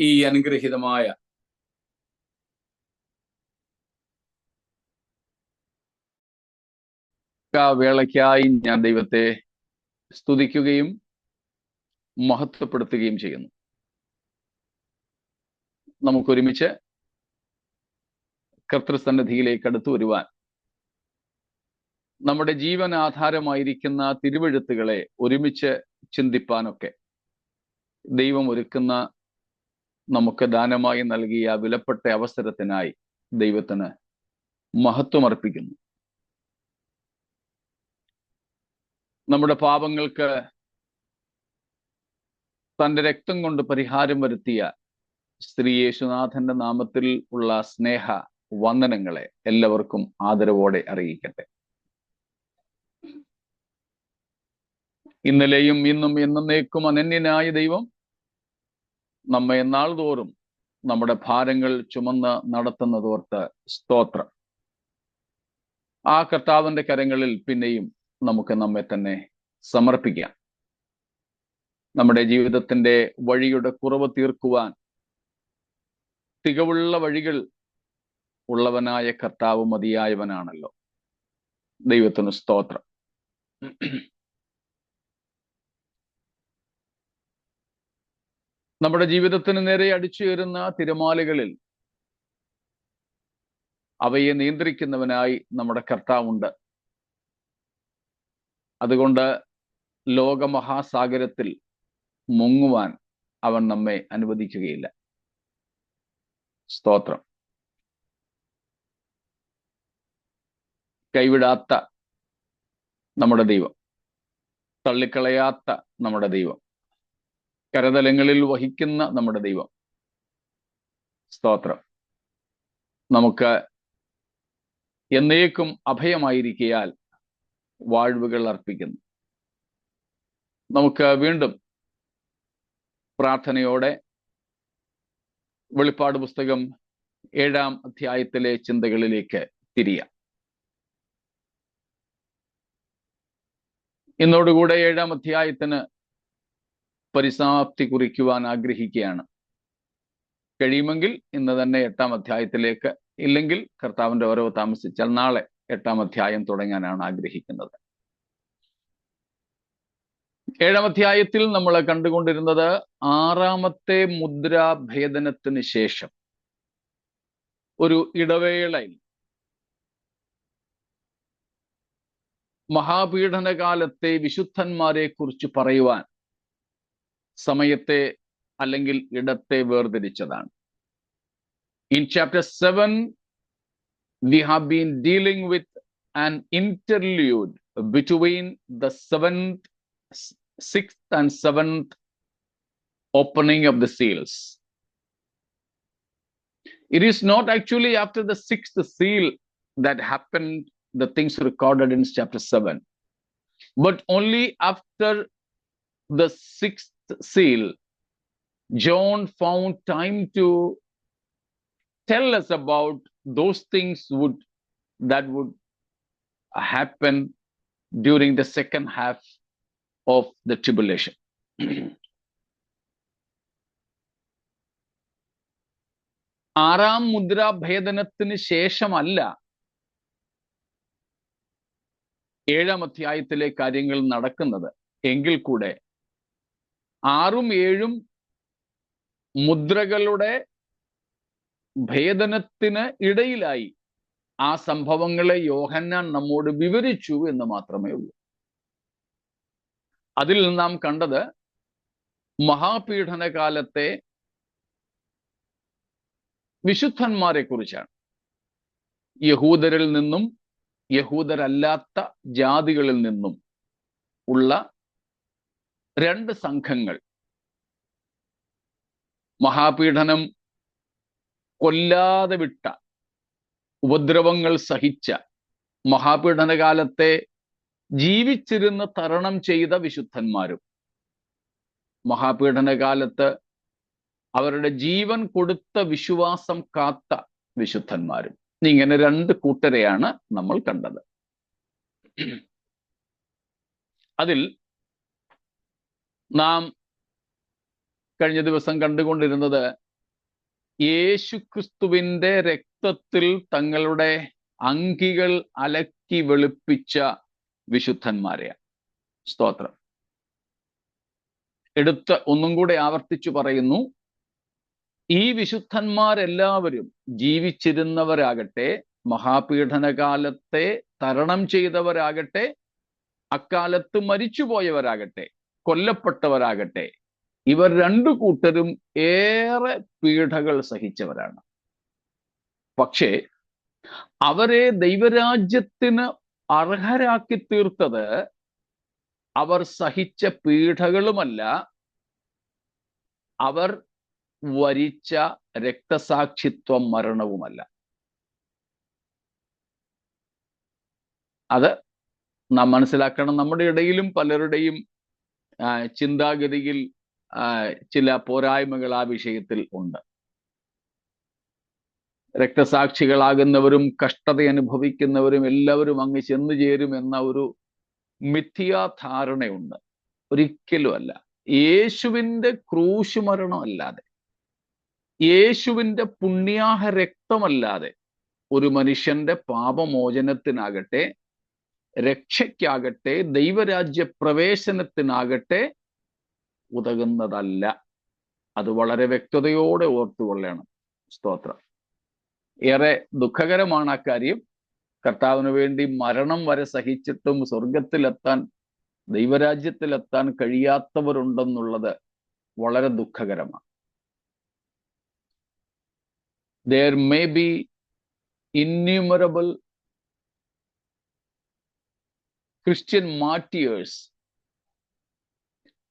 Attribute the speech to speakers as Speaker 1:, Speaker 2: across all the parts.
Speaker 1: ഈ അനുഗ്രഹീതമായ വേളയ്ക്കായി ഞാൻ ദൈവത്തെ സ്തുതിക്കുകയും മഹത്വപ്പെടുത്തുകയും ചെയ്യുന്നു. നമുക്കൊരുമിച്ച് കർത്തൃസന്നിധിയിലേക്ക് അടുത്തു വരുവാൻ നമ്മുടെ ജീവൻ ആധാരമായിരിക്കുന്ന തിരുവെഴുത്തുകളെ ഒരുമിച്ച് ചിന്തിപ്പാനൊക്കെ ദൈവം ഒരുക്കുന്ന നമുക്ക് ദാനമായി നൽകിയ വിലപ്പെട്ട അവസരത്തിനായി ദൈവത്തിന് മഹത്വമർപ്പിക്കുന്നു. നമ്മുടെ പാപങ്ങൾക്ക് തൻ്റെ രക്തം കൊണ്ട് പരിഹാരം വരുത്തിയ ശ്രീ യേശുനാഥന്റെ നാമത്തിൽ ഉള്ള സ്നേഹ വന്ദനങ്ങളെ എല്ലാവർക്കും ആദരവോടെ അറിയിക്കട്ടെ. ഇന്നലെയും ഇന്നും എന്നേക്കും അനന്യനായ ദൈവം നമ്മെ നാൾതോറും നമ്മുടെ ഭാരങ്ങൾ ചുമന്ന് നടത്തുന്നതോർത്ത് സ്തോത്രം. ആ കർത്താവിന്റെ കരങ്ങളിൽ പിന്നെയും നമുക്ക് നമ്മെ തന്നെ സമർപ്പിക്കാം. നമ്മുടെ ജീവിതത്തിന്റെ വഴിയുടെ കുറവ് തീർക്കുവാൻ തികവുള്ള വഴികൾ ഉള്ളവനായ കർത്താവ് മതിയായവനാണല്ലോ. ദൈവത്തിന് സ്തോത്രം. നമ്മുടെ ജീവിതത്തിന് നേരെ അടിച്ചുയരുന്ന തിരമാലകളിൽ അവയെ നിയന്ത്രിക്കുന്നവനായി നമ്മുടെ കർത്താവുണ്ട്. അതുകൊണ്ട് ലോകമഹാസാഗരത്തിൽ മുങ്ങുവാൻ അവൻ നമ്മെ അനുവദിക്കുകയില്ല. സ്തോത്രം. കൈവിടാത്ത നമ്മുടെ ദൈവം, തള്ളിക്കളയാത്ത നമ്മുടെ ദൈവം, കരതലങ്ങളിൽ വഹിക്കുന്ന നമ്മുടെ ദൈവം. സ്തോത്രം. നമുക്ക് എന്നേക്കും അഭയമായിരിക്കയാൽ വാഴ്വുകൾ അർപ്പിക്കുന്നു. നമുക്ക് വീണ്ടും പ്രാർത്ഥനയോടെ വെളിപ്പാട് പുസ്തകം 7-ാം അധ്യായത്തിലെ ചിന്തകളിലേക്ക് തിരിയാം. ഇന്നോടുകൂടെ 7-ാം അധ്യായത്തിന് പരിസമാപ്തി കുറിക്കുവാൻ ആഗ്രഹിക്കുകയാണ്. കഴിയുമെങ്കിൽ ഇന്ന് തന്നെ 8-ാം അധ്യായത്തിലേക്ക്, ഇല്ലെങ്കിൽ കർത്താവിന്റെ വരവ് താമസിച്ചാൽ നാളെ 8-ാം അധ്യായം തുടങ്ങാനാണ് ആഗ്രഹിക്കുന്നത്. 7-ാം അധ്യായത്തിൽ നമ്മൾ കണ്ടുകൊണ്ടിരുന്നത് 6ാമത്തെ മുദ്രാഭേദനത്തിന് ശേഷം ഒരു ഇടവേളയിൽ മഹാപീഡനകാലത്തെ വിശുദ്ധന്മാരെ കുറിച്ച് പറയുവാൻ സമയത്തെ അല്ലെങ്കിൽ ഇടത്തെ വേർതിരിച്ചതാണ്. In chapter 7 we have been dealing with an interlude between the 7th, 6th and 7th opening of the seals. It is not actually after the 6th seal that happened, the things recorded in chapter 7, but only after the 6th seal John found time to tell us about those things that would happen during the second half of the tribulation. ആറാം മുദ്രാഭേദനത്തിന് ശേഷമല്ല 7-ാം അധ്യായത്തിലെ കാര്യങ്ങൾ നടക്കുന്നത്. എങ്കിൽ കൂടെ 6ഉം 7ഉം മുദ്രകളുടെ ഭേദനത്തിന് ഇടയിലായി ആ സംഭവങ്ങളെ യോഹന്നാൻ നമ്മോട് വിവരിച്ചു എന്ന് മാത്രമേ ഉള്ളൂ. അതിൽ നാം കണ്ടത് മഹാപീഡനകാലത്തെ വിശുദ്ധന്മാരെ കുറിച്ചാണ്. യഹൂദരിൽ നിന്നും യഹൂദരല്ലാത്ത ജാതികളിൽ നിന്നും ഉള്ള 2 സംഘങ്ങൾ. മഹാപീഡനം കൊല്ലാതെ വിട്ട, ഉപദ്രവങ്ങൾ സഹിച്ച, മഹാപീഡനകാലത്തെ ജീവിച്ചിരുന്ന് തരണം ചെയ്ത വിശുദ്ധന്മാരും, മഹാപീഡനകാലത്ത് അവരുടെ ജീവൻ കൊടുത്ത വിശ്വാസം കാത്ത വിശുദ്ധന്മാരും. ഇങ്ങനെ 2 കൂട്ടരെയാണ് നമ്മൾ കണ്ടത്. അതിൽ നാം കഴിഞ്ഞ ദിവസം കണ്ടുകൊണ്ടിരുന്നത് യേശുക്രിസ്തുവിന്റെ രക്തത്തിൽ തങ്ങളുടെ അങ്കികൾ അലക്കി വെളുപ്പിച്ച വിശുദ്ധന്മാരെയാണ്. സ്തോത്രം. എടുത്ത് ഒന്നും കൂടെ ആവർത്തിച്ചു പറയുന്നു, ഈ വിശുദ്ധന്മാരെല്ലാവരും ജീവിച്ചിരുന്നവരാകട്ടെ, മഹാപീഡനകാലത്തെ തരണം ചെയ്തവരാകട്ടെ, അക്കാലത്ത് മരിച്ചുപോയവരാകട്ടെ, കൊല്ലപ്പെട്ടവരാകട്ടെ, ഇവർ രണ്ടു കൂട്ടരും ഏറെ പീഡകൾ സഹിച്ചവരാണ്. പക്ഷേ അവരെ ദൈവരാജ്യത്തിന് അർഹരാക്കി തീർത്തത് അവർ സഹിച്ച പീഡകളുമല്ല, അവർ വരിച്ച രക്തസാക്ഷിത്വം മരണവുമല്ല. അത് നാം മനസ്സിലാക്കണം. നമ്മുടെ ഇടയിലും പലരുടെയും ചിന്താഗതിയിൽ ചില പോരായ്മകൾ ആ വിഷയത്തിൽ ഉണ്ട്. രക്തസാക്ഷികളാകുന്നവരും കഷ്ടത അനുഭവിക്കുന്നവരും എല്ലാവരും അങ്ങ് ചെന്നു ചേരും എന്ന ഒരു മിഥ്യാധാരണയുണ്ട്. ഒരിക്കലും അല്ല. യേശുവിന്റെ ക്രൂശ് മരണമല്ലാതെ, യേശുവിന്റെ പുണ്യാഹ രക്തമല്ലാതെ ഒരു മനുഷ്യന്റെ പാപമോചനത്തിനാകട്ടെ, രക്ഷയ്ക്കാകട്ടെ, ദൈവരാജ്യ പ്രവേശനത്തിനാകട്ടെ ഉതകുന്നതല്ല. അത് വളരെ വ്യക്തതയോടെ ഓർത്തുകൊള്ളണം. സ്തോത്രം. ഏറെ ദുഃഖകരമാണ് ആ കാര്യം. കർത്താവിന് വേണ്ടി മരണം വരെ സഹിച്ചിട്ടും സ്വർഗത്തിലെത്താൻ, ദൈവരാജ്യത്തിലെത്താൻ കഴിയാത്തവരുണ്ടെന്നുള്ളത് വളരെ ദുഃഖകരമാണ്. There may be innumerable Christian martyrs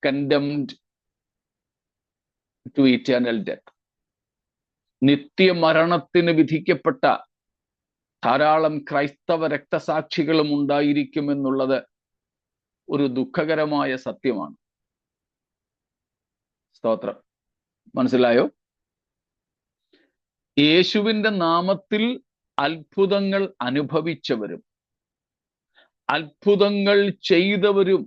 Speaker 1: condemned to eternal death. നിത്യമരണത്തിന് വിധിക്കപ്പെട്ട ധാരാളം ക്രൈസ്തവ രക്തസാക്ഷികളും ഉണ്ടായിരിക്കുമെന്നുള്ളത് ഒരു ദുഃഖകരമായ സത്യമാണ്. സ്തോത്രം. മനസ്സിലായോ? യേശുവിന്റെ നാമത്തിൽ അത്ഭുതങ്ങൾ അനുഭവിച്ചവരും അത്ഭുതങ്ങൾ ചെയ്തവരും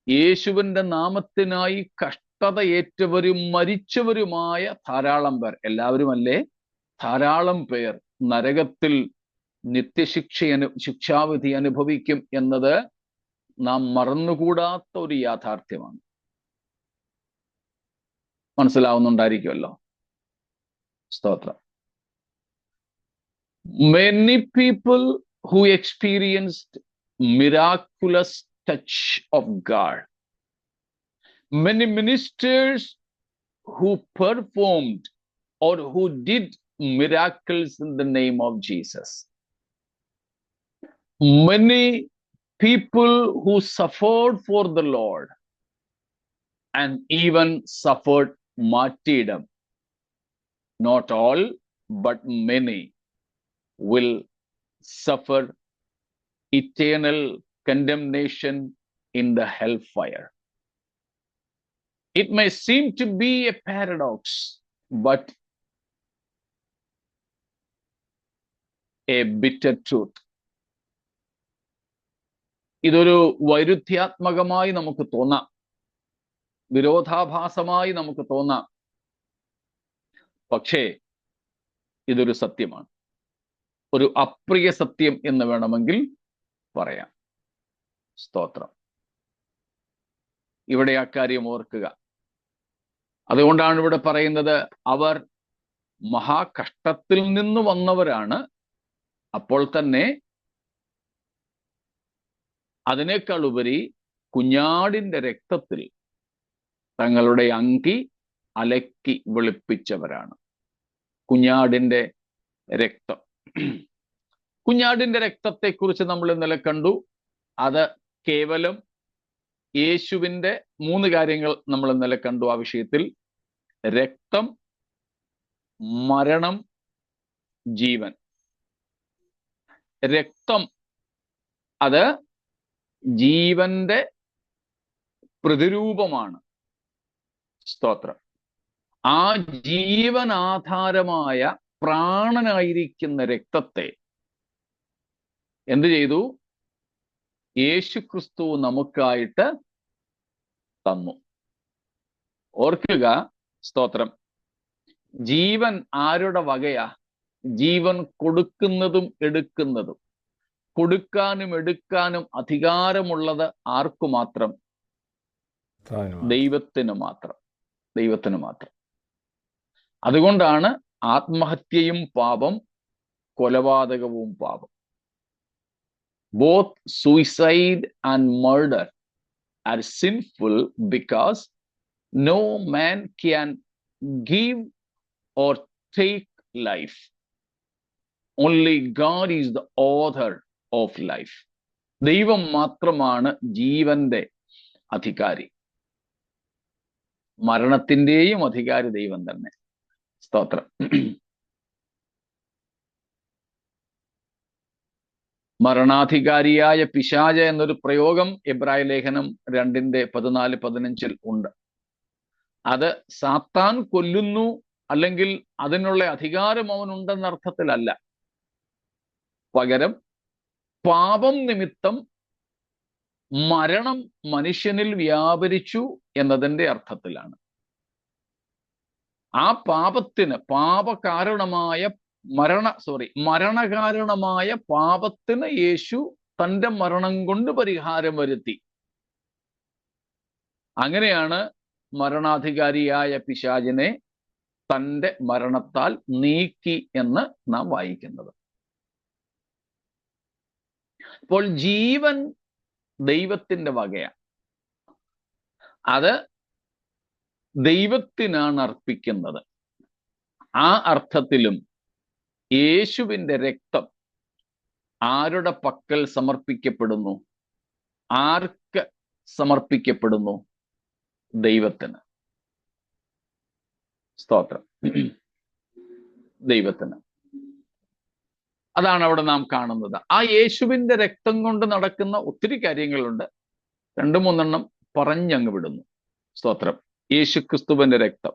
Speaker 1: യേശുവിന്റെ നാമത്തിനായി കഷ്ടതയേറ്റവരും മരിച്ചവരുമായ ധാരാളം പേർ, എല്ലാവരുമല്ലേ, ധാരാളം പേർ നരകത്തിൽ ശിക്ഷാവിധി അനുഭവിക്കും എന്നത് നാം മറന്നുകൂടാത്ത ഒരു യാഥാർത്ഥ്യമാണ്. മനസ്സിലാവുന്നുണ്ടായിരിക്കുമല്ലോ. സ്തോത്രം. Many people who experienced miraculous touch of God, many ministers who performed or who did miracles in the name of Jesus, many people who suffered for the Lord and even suffered martyrdom, not all but many, will suffer eternal condemnation in the hellfire. It may seem to be a paradox, but a bitter truth. ഇതൊരു വൈരുദ്ധ്യാത്മകമായി നമുക്ക് തോന്നാം, വിരോധാഭാസമായി നമുക്ക് തോന്നാം. പക്ഷേ ഇതൊരു സത്യമാണ്. ഒരു അപ്രിയ സത്യം എന്ന് വേണമെങ്കിൽ പറയാം. സ്തോത്രം. ഇവിടെ ആ കാര്യം ഓർക്കുക. അതുകൊണ്ടാണ് ഇവിടെ പറയുന്നത്, അവർ മഹാകഷ്ടത്തിൽ നിന്ന് വന്നവരാണ്. അപ്പോൾ തന്നെ അതിനേക്കാൾ ഉപരി കുഞ്ഞാടിന്റെ രക്തത്തിൽ തങ്ങളുടെ അങ്കി അലക്കി വെളുപ്പിച്ചവരാണ്. കുഞ്ഞാടിന്റെ രക്തം. കുഞ്ഞാടിന്റെ രക്തത്തെക്കുറിച്ച് നമ്മൾ ഇന്നലെ കണ്ടു. അത് കേവലം യേശുവിന്റെ 3 കാര്യങ്ങൾ നമ്മൾ ഇന്നലെ കണ്ടു ആ വിഷയത്തിൽ. രക്തം, മരണം, ജീവൻ. രക്തം അത് ജീവന്റെ പ്രതിരൂപമാണ്. സ്തോത്രം. ആ ജീവനാധാരമായ പ്രാണനായിരിക്കുന്ന രക്തത്തെ എന്ത് ചെയ്തു? യേശുക്രിസ്തു നമുക്കായിട്ട് തന്നു. ഓർക്കുക. സ്തോത്രം. ജീവൻ ആരുടെ വകയാ? ജീവൻ കൊടുക്കുന്നതും എടുക്കുന്നതും. കൊടുക്കാനും എടുക്കാനും അധികാരമുള്ളത് ആർക്കു മാത്രം? ദൈവത്തിന് മാത്രം. ദൈവത്തിന് മാത്രം. അതുകൊണ്ടാണ് ആത്മഹത്യയും പാപം, കൊലപാതകവും പാപം. Both suicide and murder are sinful because no man can give or take life. Only God is the author of life. ദൈവം മാത്രമാണ് ജീവന്റെ അധികാരി. മരണത്തിന്റെയും അധികാരി ദൈവം തന്നെ. സ്തോത്രം. മരണാധികാരിയായ പിശാച എന്നൊരു പ്രയോഗം എബ്രായ ലേഖനം 2:14-15 ഉണ്ട്. അത് സാത്താൻ കൊല്ലുന്നു അല്ലെങ്കിൽ അതിനുള്ള അധികാരം അവനുണ്ടെന്ന അർത്ഥത്തിലല്ല. പകരം പാപം നിമിത്തം മരണം മനുഷ്യനിൽ വ്യാപരിച്ചു എന്നതിന്റെ അർത്ഥത്തിലാണ്. ആ പാപത്തിന്, മരണകാരണമായ പാപത്തിന് യേശു തന്റെ മരണം കൊണ്ട് പരിഹാരം വരുത്തി. അങ്ങനെയാണ് മരണാധികാരിയായ പിശാചിനെ തന്റെ മരണത്താൽ നീക്കി എന്ന് നാം വായിക്കുന്നത്. അപ്പോൾ ജീവൻ ദൈവത്തിന്റെ വകയാണ്. അത് ദൈവത്തിനാണ് അർപ്പിക്കുന്നത്. ആ അർത്ഥത്തിലും യേശുവിന്റെ രക്തം ആരുടെ പക്കൽ സമർപ്പിക്കപ്പെടുന്നു? ആർക്ക് സമർപ്പിക്കപ്പെടുന്നു? ദൈവത്തിന്. സ്തോത്രം. ദൈവത്തിന്. അതാണ് അവിടെ നാം കാണുന്നത്. ആ യേശുവിന്റെ രക്തം കൊണ്ട് നടക്കുന്ന ഒത്തിരി കാര്യങ്ങളുണ്ട്. 2-3 പറഞ്ഞങ്ങ് വിടുന്നു. സ്തോത്രം. യേശു ക്രിസ്തുവിന്റെ രക്തം.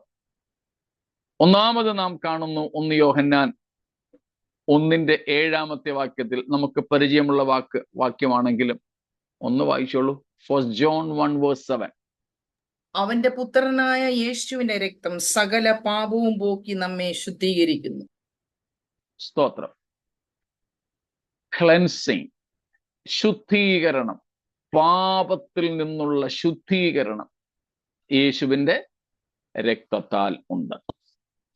Speaker 1: ഒന്നാമത് നാം കാണുന്നു 1 യോഹന്നാൻ 1:7 വാക്യത്തിൽ. നമുക്ക് പരിചയമുള്ള വാക്യമാണെങ്കിലും ഒന്ന് വായിച്ചോളൂ. 1 John 1:7.
Speaker 2: അവന്റെ പുത്രനായ യേശുവിന്റെ രക്തം സകല പാപവും പോക്കി നമ്മെ ശുദ്ധീകരിക്കുന്നു.
Speaker 1: സ്തോത്രം. ക്ലെൻസിങ്, ശുദ്ധീകരണം, പാപത്തിൽ നിന്നുള്ള ശുദ്ധീകരണം യേശുവിന്റെ രക്തത്താൽ ഉണ്ട്.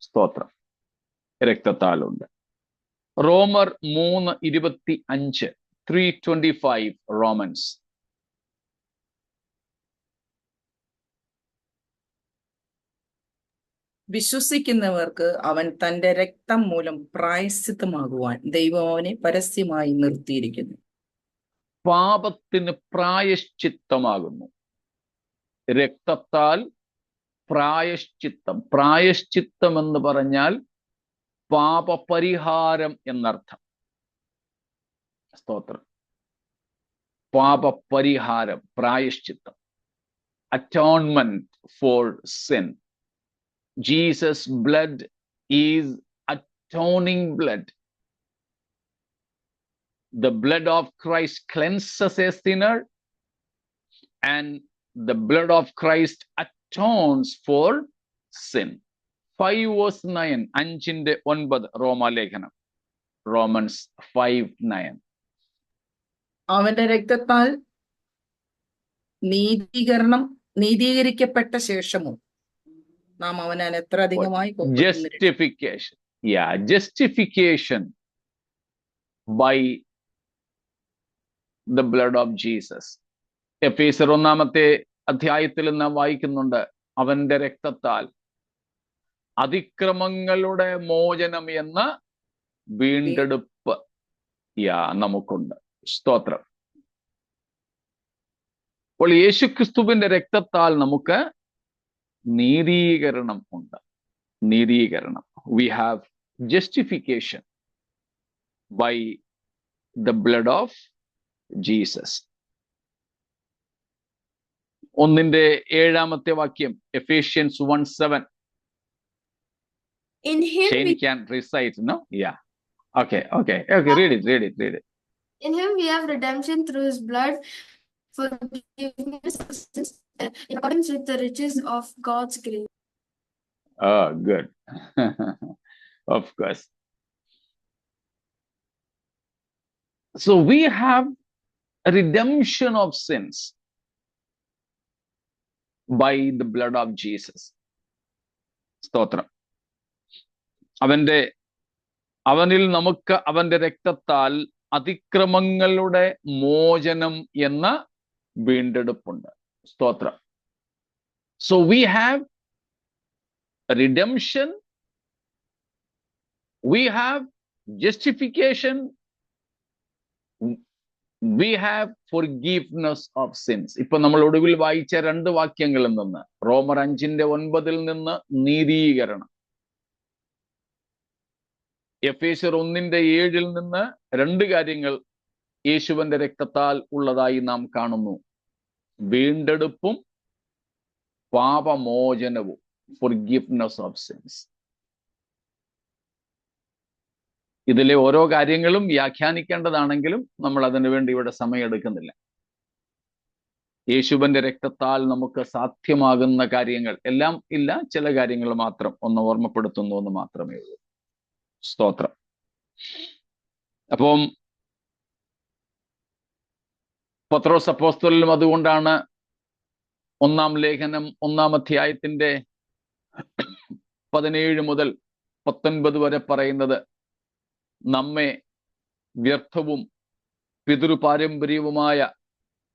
Speaker 1: സ്തോത്രം. രക്തത്താൽ ഉണ്ട്. റോമർ 3:25, 3:25 റോമൻസ്.
Speaker 2: വിശ്വസിക്കുന്നവർക്ക് അവൻ തന്റെ രക്തം മൂലം പ്രായശ്ചിത്തമാകുവാൻ ദൈവം അവനെ പരസ്യമായി നിർത്തിയിരിക്കുന്നു.
Speaker 1: പാപത്തിന് പ്രായശ്ചിത്തമാകുന്നു രക്തത്താൽ. പ്രായശ്ചിത്തം. പ്രായശ്ചിത്തം എന്ന് പറഞ്ഞാൽ പാപപരിഹാരം എന്നർത്ഥം. സ്തോത്രം. പാപപരിഹാരം, പ്രായശ്ചിത്തം. Atonement for sin. Jesus' blood is atoning blood. The blood of Christ cleanses a sinner, and the blood of Christ atones for sin. 5:9, 5:9 റോമാലേഖനം. റോമൻസ് 5:9.
Speaker 2: അവന്റെ രക്തത്താൽ നീതീകരിക്കപ്പെട്ട ശേഷമോ നാം അവനാൽ എത്ര അധികമായി
Speaker 1: justification. Yeah, justification by the blood of Jesus. എഫേസ്യർ 1-ാമത്തെ നാം വായിക്കുന്നുണ്ട്, അവന്റെ രക്തത്താൽ അതിക്രമങ്ങളുടെ മോചനം എന്ന വീണ്ടെടുപ്പ് നമുക്കുണ്ട്. സ്തോത്രം. അപ്പോൾ യേശുക്രിസ്തുവിന്റെ രക്തത്താൽ നമുക്ക് നീതീകരണം ഉണ്ട്. നീതീകരണം. We have justification by the blood of Jesus. 1:7 വാക്യം, Ephesians 1:7.
Speaker 3: In him
Speaker 1: Shane can recite, no? Yeah. Okay. Read it.
Speaker 3: In him we have redemption through his blood, forgiveness of sins, in accordance with the riches of God's grace.
Speaker 1: Oh, good. Of course. So we have a redemption of sins by the blood of Jesus. സ്തോത്രം. അവനിൽ നമുക്ക് അവന്റെ രക്തത്താൽ അതിക്രമങ്ങളുടെ മോചനം എന്ന വീണ്ടെടുപ്പുണ്ട്. സ്തോത്രം. So we have redemption, we have justification, we have forgiveness of sins. ഇപ്പൊ നമ്മൾ ഒടുവിൽ വായിച്ച 2 വാക്യങ്ങളിൽ നിന്ന്, റോമർ 5:9 നിന്ന് നീതീകരണം, എഫേസ്യർ 1:7 നിന്ന് 2 കാര്യങ്ങൾ യേശുവിന്റെ രക്തത്താൽ ഉള്ളതായി നാം കാണുന്നു. വീണ്ടെടുപ്പും പാപമോചനവും, forgiveness of sins. ഇതിലെ ഓരോ കാര്യങ്ങളും വ്യാഖ്യാനിക്കേണ്ടതാണെങ്കിലും നമ്മൾ അതിനു വേണ്ടി ഇവിടെ സമയം എടുക്കുന്നില്ല. യേശുവിന്റെ രക്തത്താൽ നമുക്ക് സാധ്യമാകുന്ന കാര്യങ്ങൾ എല്ലാം ഇല്ല, ചില കാര്യങ്ങൾ മാത്രം ഒന്ന് ഓർമ്മപ്പെടുത്തുന്നു എന്ന് മാത്രമേ ഉള്ളൂ. സ്തോത്രം. അപ്പം പത്രോസ് അപ്പോസ്തലനും അതുകൊണ്ടാണ് 1-ാം ലേഖനം 1-ാം അധ്യായത്തിന്റെ 17 മുതൽ 19 വരെ പറയുന്നത്, നമ്മെ വ്യർത്ഥവും പിതൃപാരമ്പര്യവുമായ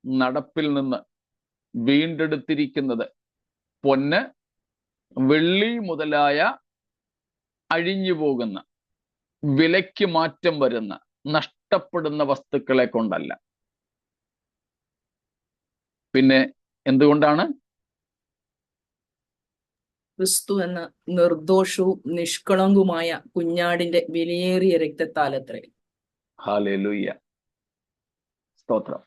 Speaker 1: നടപ്പിൽ നിന്ന് വീണ്ടെടുത്തിരിക്കുന്നത് പൊന്ന്, വെള്ളി മുതലായ അഴിഞ്ഞു പോകുന്ന, വിലയ്ക്ക് മാറ്റം വരുന്ന, നഷ്ടപ്പെടുന്ന വസ്തുക്കളെ കൊണ്ടല്ല. പിന്നെ എന്തുകൊണ്ടാണ്?
Speaker 2: ക്രിസ്തു എന്ന നിർദോഷവും നിഷ്കളങ്കുമായ കുഞ്ഞാടിന്റെ വിലയേറിയ രക്തത്താലത്രേ.
Speaker 1: ഹല്ലേലൂയ. സ്തോത്രം.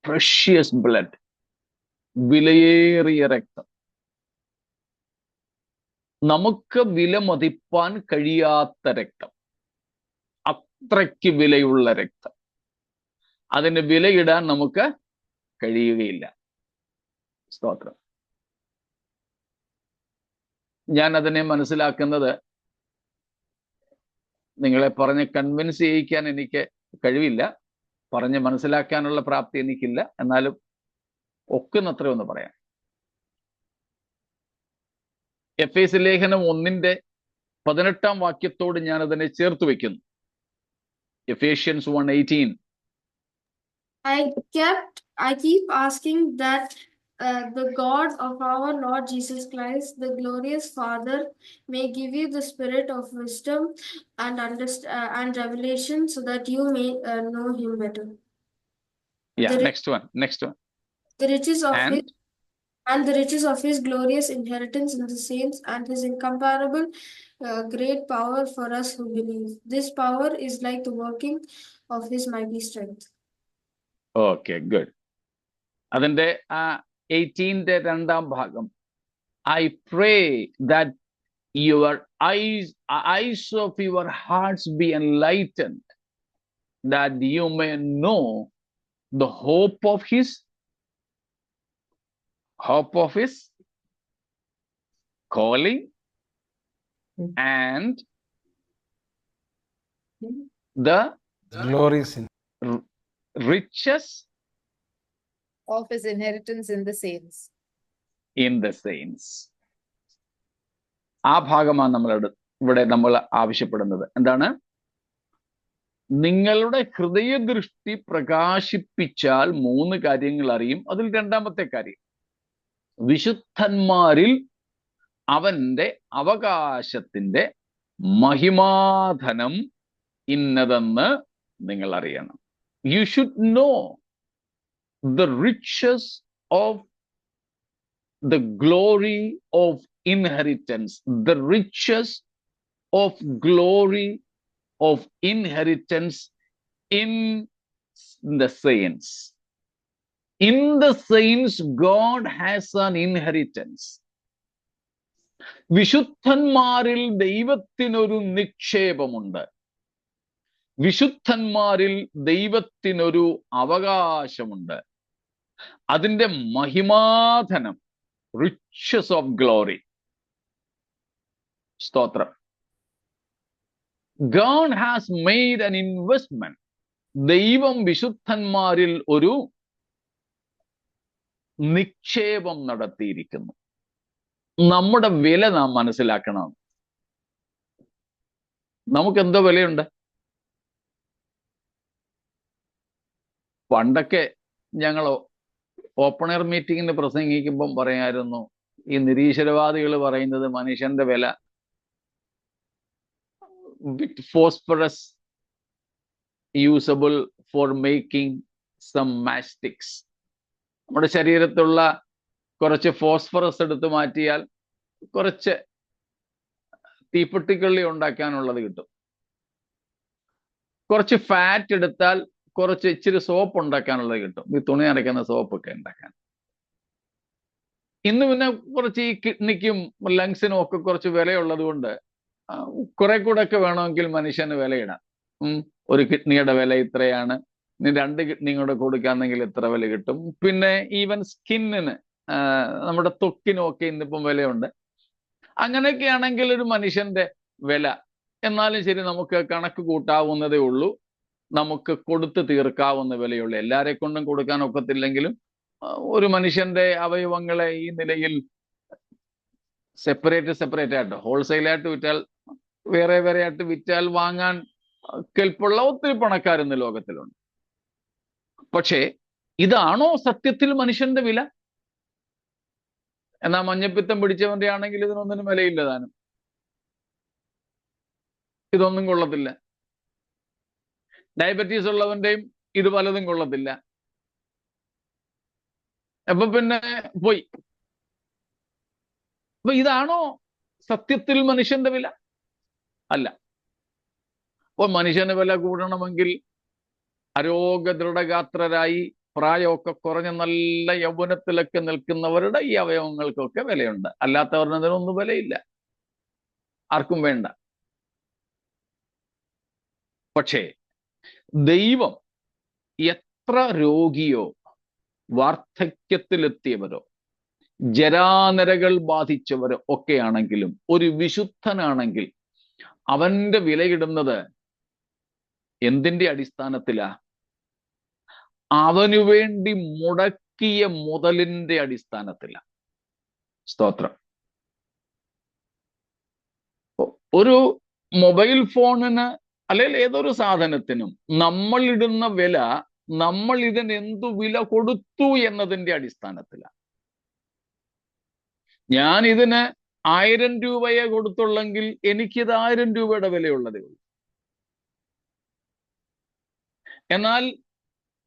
Speaker 1: പ്രഷ്യസ് ബ്ലഡ്, വിലയേറിയ രക്തം, നമുക്ക് വിലമതിപ്പാൻ കഴിയാത്ത രക്തം, അത്രയ്ക്ക് വിലയുള്ള രക്തം. അതിന് വിലയിടാൻ നമുക്ക് കഴിയുകയില്ല. സ്തോത്രം. ഞാൻ അതിനെ മനസ്സിലാക്കുന്നത്, നിങ്ങളെ പറഞ്ഞ് കൺവിൻസ് ചെയ്യിക്കാൻ എനിക്ക് കഴിവില്ല, പറഞ്ഞ് മനസ്സിലാക്കാനുള്ള പ്രാപ്തി എനിക്കില്ല, എന്നാലും ഒക്കുന്നത്ര ഒന്ന് പറയാം. എഫേസ്യ ലേഖനം 1:18 വാക്യത്തോട് ഞാൻ അതിനെ ചേർത്ത് വെക്കുന്നു. Ephesians 1:18.
Speaker 3: I keep asking that the God of our Lord Jesus Christ, the glorious Father, may give you the spirit of wisdom and and revelation, so that you may know Him better.
Speaker 1: Yeah,
Speaker 3: The
Speaker 1: next one.
Speaker 3: The riches of
Speaker 1: And?
Speaker 3: the riches of His glorious inheritance in the saints, and His incomparable great power for us who believe. This power is like the working of His mighty strength.
Speaker 1: Okay, good. അതിന്റെ 18ന്റെ 2-ാം ഭാഗം, I pray that your eyes of your hearts be enlightened, that you may know the hope of his calling and the
Speaker 4: glorious
Speaker 1: riches
Speaker 5: of his inheritance in the saints.
Speaker 1: In the saints. ആ ഭാഗമാണ് ഇവിടെ നമ്മൾ ആവശ്യപ്പെടുന്നത്. എന്താണ്? നിങ്ങളുടെ ഹൃദയദൃഷ്ടി പ്രകാശിപ്പിച്ചാൽ 3 കാര്യങ്ങൾ അറിയും. അതിൽ 2-ാമത്തെ കാര്യം, വിശുദ്ധന്മാരിൽ അവന്റെ അവകാശത്തിന്റെ മഹിമാധനം ഇന്നതെന്ന് നിങ്ങൾ അറിയണം. You should know the riches of the glory of inheritance, the riches of glory of inheritance in the saints. In the saints, God has an inheritance. വിശുദ്ധന്മാരിൽ ദൈവത്തിനൊരു നിക്ഷേപമുണ്ട്. വിശുദ്ധന്മാരിൽ ദൈവത്തിനൊരു അവകാശമുണ്ട്. അതിന്റെ മഹിമാധനം, റിച്ചസ് ഓഫ് ഗ്ലോറി, സ്തോത്രം. God has made an investment. ദൈവം വിശുദ്ധന്മാരിൽ ഒരു നിക്ഷേപം നടത്തിയിരിക്കുന്നു. നമ്മുടെ വില നാം മനസ്സിലാക്കണം. നമുക്ക് എന്തോ വിലയുണ്ട്? പണ്ടൊക്കെ ഞങ്ങൾ ഓപ്പൺ എയർ മീറ്റിങ്ങിന് പ്രസംഗിക്കുമ്പം പറയായിരുന്നു, ഈ നിരീശ്വരവാദികൾ പറയുന്നത് മനുഷ്യന്റെ വില phosphorus usable for making some matchsticks. നമ്മുടെ ശരീരത്തിലുള്ള കുറച്ച് ഫോസ്ഫറസ് എടുത്ത് മാറ്റിയാൽ കുറച്ച് തീപ്പെട്ടിക്കള്ളി ഉണ്ടാക്കാനുള്ളത് കിട്ടും. കുറച്ച് ഫാറ്റ് എടുത്താൽ കുറച്ച് ഇച്ചിരി സോപ്പ് ഉണ്ടാക്കാനുള്ളത് കിട്ടും. ഈ തുണി അരയ്ക്കുന്ന സോപ്പൊക്കെ ഉണ്ടാക്കാൻ. ഇന്ന് പിന്നെ കുറച്ച് ഈ കിഡ്നിക്കും ലങ്സിനും ഒക്കെ കുറച്ച് വിലയുള്ളത് കൊണ്ട് കുറെ കൂടെ ഒക്കെ വേണമെങ്കിൽ മനുഷ്യന് വിലയിടാം. ഒരു കിഡ്നിയുടെ വില ഇത്രയാണ്, ഇനി 2 കിഡ്നി കൂടെ കൊടുക്കാന്നെങ്കിൽ ഇത്ര വില കിട്ടും. പിന്നെ ഈവൻ സ്കിന്നിന്, നമ്മുടെ ത്വക്കിനും ഒക്കെ ഇന്നിപ്പം വിലയുണ്ട്. അങ്ങനെയൊക്കെ ആണെങ്കിൽ ഒരു മനുഷ്യന്റെ വില, എന്നാലും ശരി, നമുക്ക് കണക്ക് കൂട്ടാവുന്നതേ ഉള്ളൂ. നമുക്ക് കൊടുത്തു തീർക്കാവുന്ന വിലയുള്ളൂ. എല്ലാരെ കൊണ്ടും കൊടുക്കാൻ ഒക്കത്തില്ലെങ്കിലും ഒരു മനുഷ്യന്റെ അവയവങ്ങളെ ഈ നിലയിൽ സെപ്പറേറ്റ് ആയിട്ട്, ഹോൾസെയിലായിട്ട് വിറ്റാൽ, വേറെ ആയിട്ട് വിറ്റാൽ വാങ്ങാൻ കെൽപ്പുള്ള ഒത്തിരി പണക്കാരിന്ന് ലോകത്തിലുണ്ട്. പക്ഷേ ഇതാണോ സത്യത്തിൽ മനുഷ്യന്റെ വില? എന്നാ മഞ്ഞപ്പിത്തം പിടിച്ചവന്റെ ആണെങ്കിൽ ഇതിനൊന്നിനും വിലയില്ല താനും. ഇതൊന്നും കൊള്ളത്തില്ല. ഡയബറ്റീസ് ഉള്ളവന്റെയും ഇത് പലതും കൊള്ളത്തില്ല. അപ്പൊ പിന്നെ പോയി. അപ്പൊ ഇതാണോ സത്യത്തിൽ മനുഷ്യന്റെ വില? അല്ല. അപ്പൊ മനുഷ്യന് വില കൂടണമെങ്കിൽ അരോഗദൃഢഗാത്രരായി പ്രായമൊക്കെ കുറഞ്ഞ നല്ല യൗവനത്തിലൊക്കെ നിൽക്കുന്നവരുടെ ഈ അവയവങ്ങൾക്കൊക്കെ വിലയുണ്ട്. അല്ലാത്തവരുടെ അതിനൊന്നും വിലയില്ല, ആർക്കും വേണ്ട. പക്ഷേ ദൈവം എത്ര രോഗിയോ വാർദ്ധക്യത്തിലെത്തിയവരോ ജരാനരകൾ ബാധിച്ചവരോ ഒക്കെ ആണെങ്കിലും ഒരു വിശുദ്ധനാണെങ്കിൽ അവന്റെ വിലയിടുന്നത് എന്തിന്റെ അടിസ്ഥാനത്തിലാ? അവനു വേണ്ടി മുടക്കിയ മുതലിന്റെ അടിസ്ഥാനത്തിലാ. സ്തോത്രം. ഒരു മൊബൈൽ ഫോണിന് അല്ലെങ്കിൽ ഏതൊരു സാധനത്തിനും നമ്മൾ ഇടുന്ന വില നമ്മൾ ഇതിന് എന്തു വില കൊടുത്തു എന്നതിന്റെ അടിസ്ഥാനത്തിലാണ്. ഞാൻ ഇതിന് 1000 രൂപയെ കൊടുത്തുള്ളെങ്കിൽ എനിക്കിത് 1000 രൂപയുടെ വിലയുള്ളതേ ഉള്ളൂ. എന്നാൽ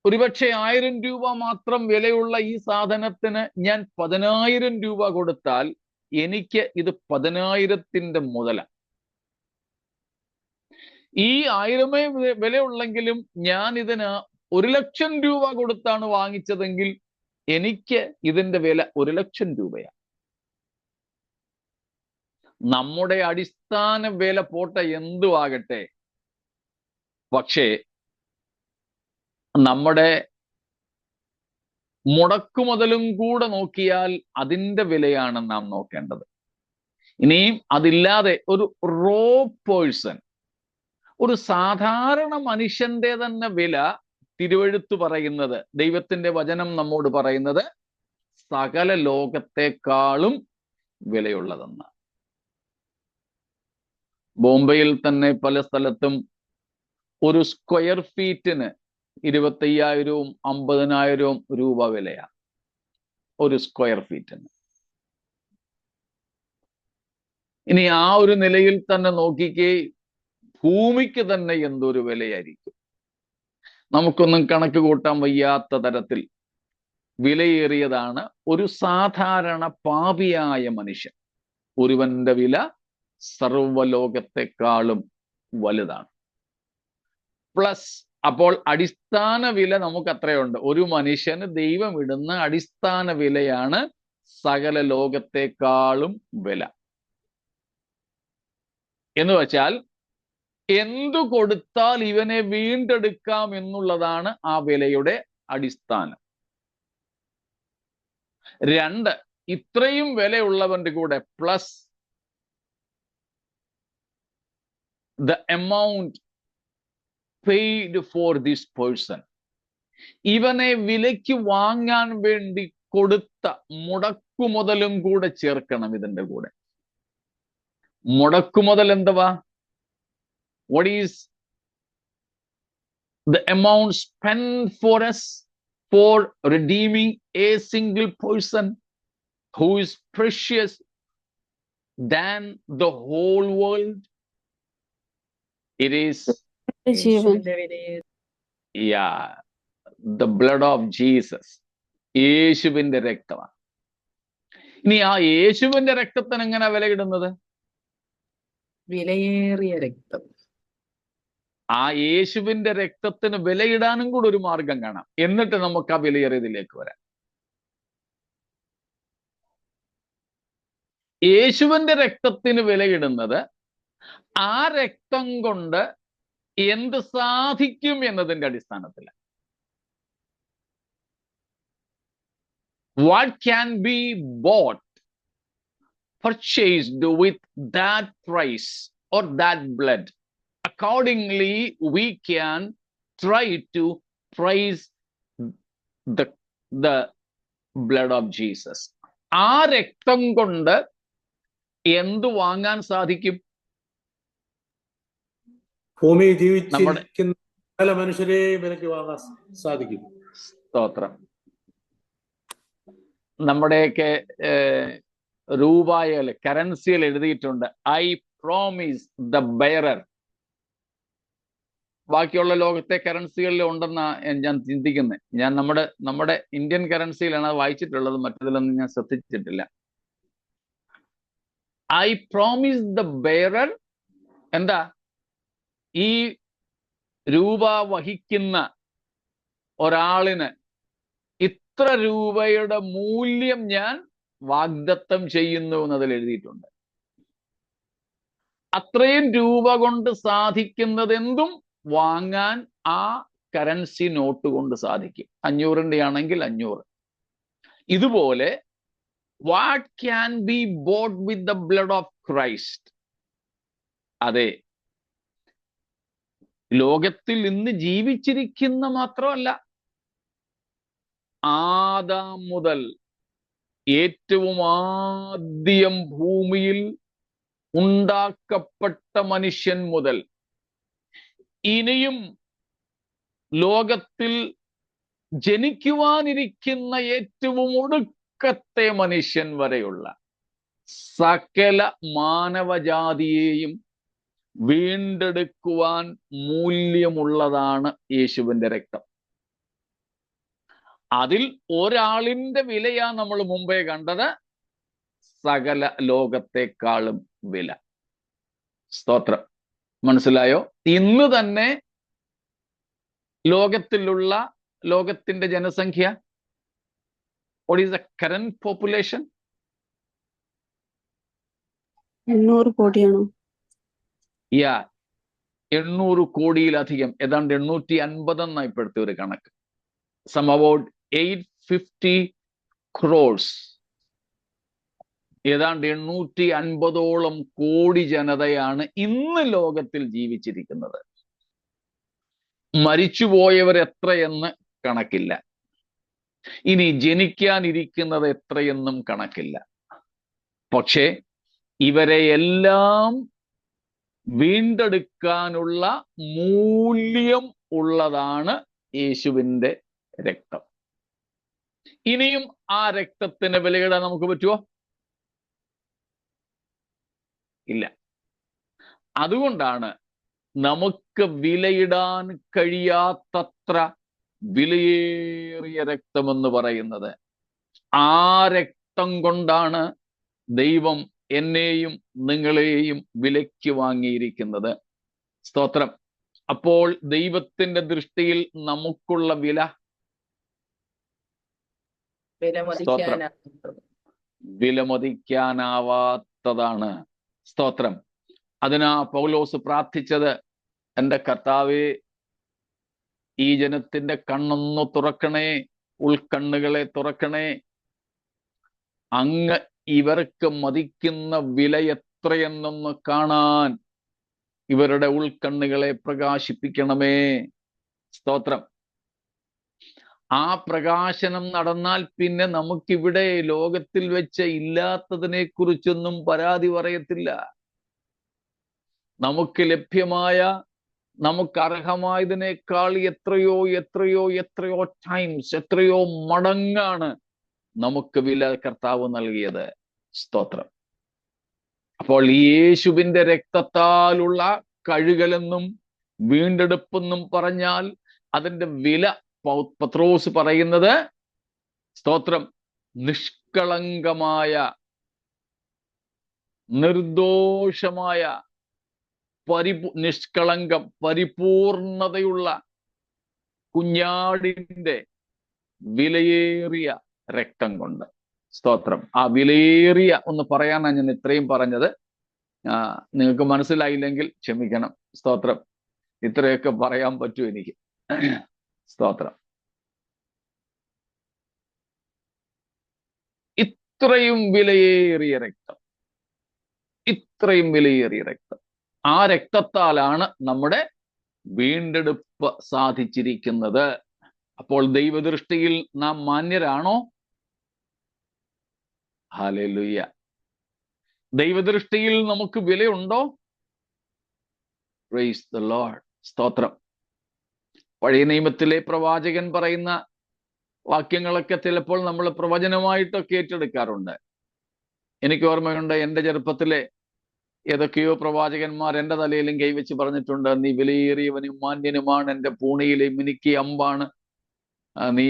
Speaker 1: ഒരുപക്ഷെ 1000 രൂപ മാത്രം വിലയുള്ള ഈ സാധനത്തിന് ഞാൻ 10,000 രൂപ കൊടുത്താൽ എനിക്ക് ഇത് 10,000ത്തിന്റെ മുതലാണ്. ഈ 1000 വിലയുള്ളെങ്കിലും ഞാൻ ഇതിന് 1,00,000 രൂപ കൊടുത്താണ് വാങ്ങിച്ചതെങ്കിൽ എനിക്ക് ഇതിന്റെ വില 1,00,000 രൂപയാണ്. നമ്മുടെ അടിസ്ഥാന വില പോട്ടെ എന്തുവാകട്ടെ, പക്ഷേ നമ്മുടെ മുടക്കുമുതലും കൂടെ നോക്കിയാൽ അതിന്റെ വിലയാണ് നാം നോക്കേണ്ടത്. ഇനിയും അതില്ലാതെ ഒരു റോ പേഴ്സൺ, ഒരു സാധാരണ മനുഷ്യന്റെ തന്നെ വില തിരുവെഴുത്ത് പറയുന്നത്, ദൈവത്തിന്റെ വചനം നമ്മോട് പറയുന്നത് സകല ലോകത്തെക്കാളും വിലയുള്ളതെന്ന്. ബോംബെയിൽ തന്നെ പല സ്ഥലത്തും ഒരു സ്ക്വയർ ഫീറ്റിന് 25,000-വും 50,000-വും രൂപ വിലയാണ് ഒരു സ്ക്വയർ ഫീറ്റിന്. ഇനി ആ ഒരു നിലയിൽ തന്നെ നോക്കിക്കേ, ഭൂമിക്ക് തന്നെ എന്തൊരു വിലയായിരിക്കും. നമുക്കൊന്നും കണക്ക് കൂട്ടാൻ വയ്യാത്ത തരത്തിൽ വിലയേറിയതാണ് ഒരു സാധാരണ പാപിയായ മനുഷ്യൻ. ഒരുവന്റെ വില സർവ്വലോകത്തെക്കാളും വലുതാണ്. പ്ലസ് അപ്പോൾ അടിസ്ഥാന വില നമുക്ക് അത്രയുണ്ട്. ഒരു മനുഷ്യന് ദൈവം ഇടുന്ന അടിസ്ഥാന വിലയാണ് സകല ലോകത്തെക്കാളും വില. എന്ന് വെച്ചാൽ എന്തു കൊടുത്താൽ ഇവനെ വീണ്ടെടുക്കാം എന്നുള്ളതാണ് ആ വിലയുടെ അടിസ്ഥാനം. 2, ഇത്രയും വിലയുള്ളവന്റെ കൂടെ plus the amount paid for this person. ഇവനെ വിലയ്ക്ക് വാങ്ങാൻ വേണ്ടി കൊടുത്ത മുടക്കുമുതലും കൂടെ ചേർക്കണം ഇതിന്റെ കൂടെ. മുടക്കുമുതൽ എന്തുവാ? What is the amount spent for us for redeeming a single person who is precious than the whole world? It is,
Speaker 2: യേശുവിന്റെ വിലയേറിയ
Speaker 1: yeah, the blood of Jesus. യേശുവിന്റെ രക്തമാണ്. ഇനി ആ യേശുവിന്റെ രക്തത്തിന് എങ്ങനെ വിലയിടുന്നത്?
Speaker 2: വിലയേറിയ രക്തം.
Speaker 1: ആ യേശുവിന്റെ രക്തത്തിന് വിലയിടാനും കൂടെ ഒരു മാർഗം കാണാം. എന്നിട്ട് നമുക്ക് ആ വിലയേറിയതിലേക്ക് വരാം. യേശുവിന്റെ രക്തത്തിന് വിലയിടുന്നത് ആ രക്തം കൊണ്ട് എന്ത് സാധിക്കും എന്നതിന്റെ അടിസ്ഥാനത്തിലാണ്. What can be bought, purchased with that price or that blood? Accordingly, we can try to price the blood of Jesus. ആ രക്തം കൊണ്ട് എന്ത് വാങ്ങാൻ സാധിക്കും?
Speaker 4: ഭൂമിയിൽ ജീവിച്ചിരിക്കുന്ന പല മനുഷ്യരെ വിലയ്ക്ക് വാങ്ങാൻ സാധിക്കും.
Speaker 1: സ്തോത്രം. നമ്മുടെയൊക്കെ രൂപയിൽ കറൻസിയിൽ എഴുതിയിട്ടുണ്ട്, ഐ പ്രോമിസ് ദ ബെയറർ. ബാക്കിയുള്ള ലോകത്തെ കറൻസികളിൽ ഉണ്ടെന്നാ ഞാൻ ചിന്തിക്കുന്നത്. ഞാൻ നമ്മുടെ ഇന്ത്യൻ കറൻസിയിലാണ് അത് വായിച്ചിട്ടുള്ളത്, മറ്റതിലൊന്നും ഞാൻ ശ്രദ്ധിച്ചിട്ടില്ല. I promise the bearer. എന്താ? ഈ രൂപ വഹിക്കുന്ന ഒരാളിന് ഇത്ര രൂപയുടെ മൂല്യം ഞാൻ വാഗ്ദത്തം ചെയ്യുന്നു എന്നതിൽ എഴുതിയിട്ടുണ്ട്. അത്രയും രൂപ കൊണ്ട് സാധിക്കുന്നത് എന്തും വാങ്ങാൻ ആ കറൻസി നോട്ട് കൊണ്ട് സാധിക്കും. 500ന്റെ ആണെങ്കിൽ 500. ഇതുപോലെ what can be boat with the blood of Christ? അതെ, ലോകത്തിൽ ഇന്ന് ജീവിച്ചിരിക്കുന്ന മാത്രമല്ല, ആദാം മുതൽ ഏറ്റവും ആദ്യം ഭൂമിയിൽ ഉണ്ടാക്കപ്പെട്ട മനുഷ്യൻ മുതൽ ഇനിയും ലോകത്തിൽ ജനിക്കുവാനിരിക്കുന്ന ഏറ്റവും ഒടുക്കത്തെ മനുഷ്യൻ വരെയുള്ള സകല മാനവജാതിയെയും വീണ്ടെടുക്കുവാൻ മൂല്യമുള്ളതാണ് യേശുവിന്റെ രക്തം. അതിൽ ഒരാളിന്റെ വിലയാ നമ്മൾ മുമ്പേ കണ്ടത്, സകല ലോകത്തെക്കാളും വില. സ്തോത്രം. മനസ്സിലായോ? ഇന്ന് തന്നെ ലോകത്തിന്റെ ജനസംഖ്യ, what is the current population?
Speaker 6: 800 കോടിയാണോ?
Speaker 1: 800 കോടിയിലധികം, ഏതാണ്ട് 850 എന്നാ ഇപ്പോഴത്തെ ഒരു കണക്ക്. Some about 850 crores. ഏതാണ്ട് 850ഓളം കോടി ജനതയാണ് ഇന്ന് ലോകത്തിൽ ജീവിച്ചിരിക്കുന്നത്. മരിച്ചുപോയവർ എത്രയെന്ന് കണക്കില്ല. ഇനി ജനിക്കാനിരിക്കുന്നത് എത്രയെന്നും കണക്കില്ല. പക്ഷേ ഇവരെ എല്ലാം വീണ്ടെടുക്കാനുള്ള മൂല്യം ഉള്ളതാണ് യേശുവിന്റെ രക്തം. ഇനിയും ആ രക്തത്തിന് വിലയിടാൻ നമുക്ക് പറ്റുമോ? ഇല്ല. അതുകൊണ്ടാണ് നമുക്ക് വിലയിടാൻ കഴിയാത്തത്ര വിലയേറിയ രക്തമെന്ന് പറയുന്നത്. ആ രക്തം കൊണ്ടാണ് ദൈവം എന്നെയും നിങ്ങളെയും വിലയ്ക്ക് വാങ്ങിയിരിക്കുന്നത്. സ്തോത്രം. അപ്പോൾ ദൈവത്തിന്റെ ദൃഷ്ടിയിൽ നമുക്കുള്ള വിലമതിക്കാനാവാത്തതാണ്. സ്തോത്രം. അതിനാ പൗലോസ് പ്രാർത്ഥിച്ചത്, എൻ്റെ കർത്താവേ, ഈ ജനത്തിന്റെ കണ്ണൊന്നു തുറക്കണേ, ഉൾക്കണ്ണുകളെ തുറക്കണേ. അങ്ങ് ഇവർക്ക് മതിക്കുന്ന വില എത്രയെന്നൊന്ന് കാണാൻ ഇവരുടെ ഉൾക്കണ്ണുകളെ പ്രകാശിപ്പിക്കണമേ. സ്തോത്രം. ആ പ്രകാശനം നടന്നാൽ പിന്നെ നമുക്കിവിടെ ലോകത്തിൽ വെച്ച് ഇല്ലാത്തതിനെ കുറിച്ചൊന്നും പരാതി പറയത്തില്ല. നമുക്ക് ലഭ്യമായ, നമുക്ക് അർഹമായതിനേക്കാൾ എത്രയോ എത്രയോ എത്രയോ ടൈംസ്, എത്രയോ മടങ്ങാണ് നമുക്ക് വില കർത്താവ് നൽകിയത്. സ്തോത്രം. അപ്പോൾ ഈ യേശുവിന്റെ രക്തത്താലുള്ള കഴുകലെന്നും വീണ്ടെടുപ്പെന്നും പറഞ്ഞാൽ അതിന്റെ വില പത്രോസ് പറയുന്നത്, സ്തോത്രം, നിഷ്കളങ്കമായ, നിർദോഷമായ, നിഷ്കളങ്കം, പരിപൂർണതയുള്ള കുഞ്ഞാടിന്റെ വിലയേറിയ രക്തം കൊണ്ട്. സ്തോത്രം. ആ വിലയേറിയ ഒന്ന് പറയാനാണ് ഞാൻ ഇത്രയും പറഞ്ഞത്. നിങ്ങൾക്ക് മനസ്സിലായില്ലെങ്കിൽ ക്ഷമിക്കണം. സ്തോത്രം. ഇത്രയൊക്കെ പറയാൻ പറ്റൂ എനിക്ക്. സ്തോത്രം. ഇത്രയും വിലയേറിയ രക്തം, ഇത്രയും വിലയേറിയ രക്തം. ആ രക്തത്താലാണ് നമ്മുടെ വീണ്ടെടുപ്പ് സാധിച്ചിരിക്കുന്നത്. അപ്പോൾ ദൈവദൃഷ്ടിയിൽ നാം മാന്യരാണോ? ഹല്ലേലൂയ. ദൈവദൃഷ്ടിയിൽ നമുക്ക് വിലയുണ്ടോ? Praise the Lord. സ്തോത്രം. പഴയ നിയമത്തിലെ പ്രവാചകൻ പറയുന്ന വാക്യങ്ങളൊക്കെ ചിലപ്പോൾ നമ്മൾ പ്രവചനമായിട്ടൊക്കെ ഏറ്റെടുക്കാറുണ്ട്. എനിക്ക് ഓർമ്മയുണ്ട്, എൻ്റെ ചെറുപ്പത്തിലെ ഏതൊക്കെയോ പ്രവാചകന്മാർ എൻ്റെ തലയിലും കൈവച്ച് പറഞ്ഞിട്ടുണ്ട്, നീ വിലയേറിയവനും മാന്യനുമാണ്, എൻ്റെ പൂണിയിലെ മിനുക്കിയ അമ്പാണ്, നീ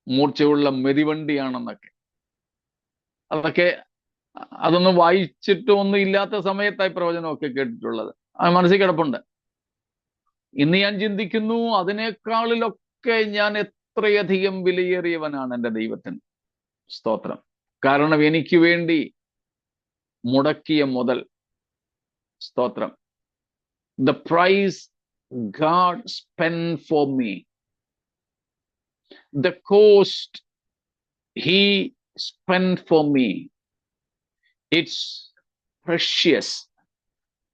Speaker 1: മൂർച്ചയുള്ള മെതിവണ്ടിയാണെന്നൊക്കെ. അതൊന്നും വായിച്ചിട്ടൊന്നും ഇല്ലാത്ത സമയത്തായി പ്രവചനമൊക്കെ കേട്ടിട്ടുള്ളത്. അത് മനസ്സിൽ കിടപ്പുണ്ട്. ഇന്ന് ഞാൻ ചിന്തിക്കുന്നു, അതിനേക്കാളിലൊക്കെ ഞാൻ എത്രയധികം വിലയേറിയവനാണ് എൻ്റെ ദൈവത്തിന്. സ്തോത്രം. കാരണം എനിക്ക് വേണ്ടി മുടക്കിയ മുതൽ. സ്തോത്രം. The price God spent for me, the cost He spent for me, it's precious,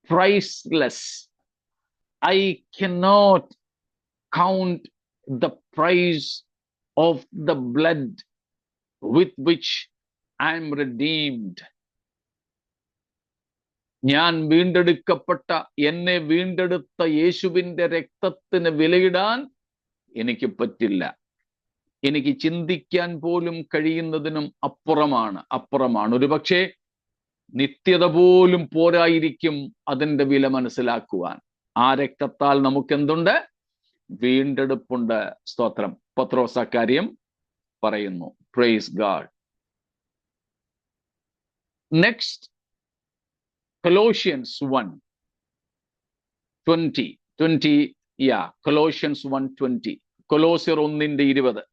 Speaker 1: priceless. I cannot count the price of the blood with which I am redeemed. ഞാൻ വീണ്ടെടുക്കപ്പെട്ട, എന്നെ വീണ്ടെടുത്ത യേശുവിന്റെ രക്തത്തിന് വിലയിടാൻ എനിക്ക് പറ്റില്ല. എനിക്ക് ചിന്തിക്കാൻ പോലും കഴിയുന്നതിനും അപ്പുറമാണ്. ഒരുപക്ഷെ നിത്യത പോലും പോരായിരിക്കും അതിന്റെ വില മനസ്സിലാക്കുവാൻ. ആ രക്തത്താൽ നമുക്കെന്തുണ്ട്? വീണ്ടെടുപ്പുണ്ട്. സ്തോത്രം. പത്രോസ് അക്കാര്യം പറയുന്നു. Praise God. Next, Colossians 1:20. Colossians 1:20. കൊലോസ്യർ 1:20.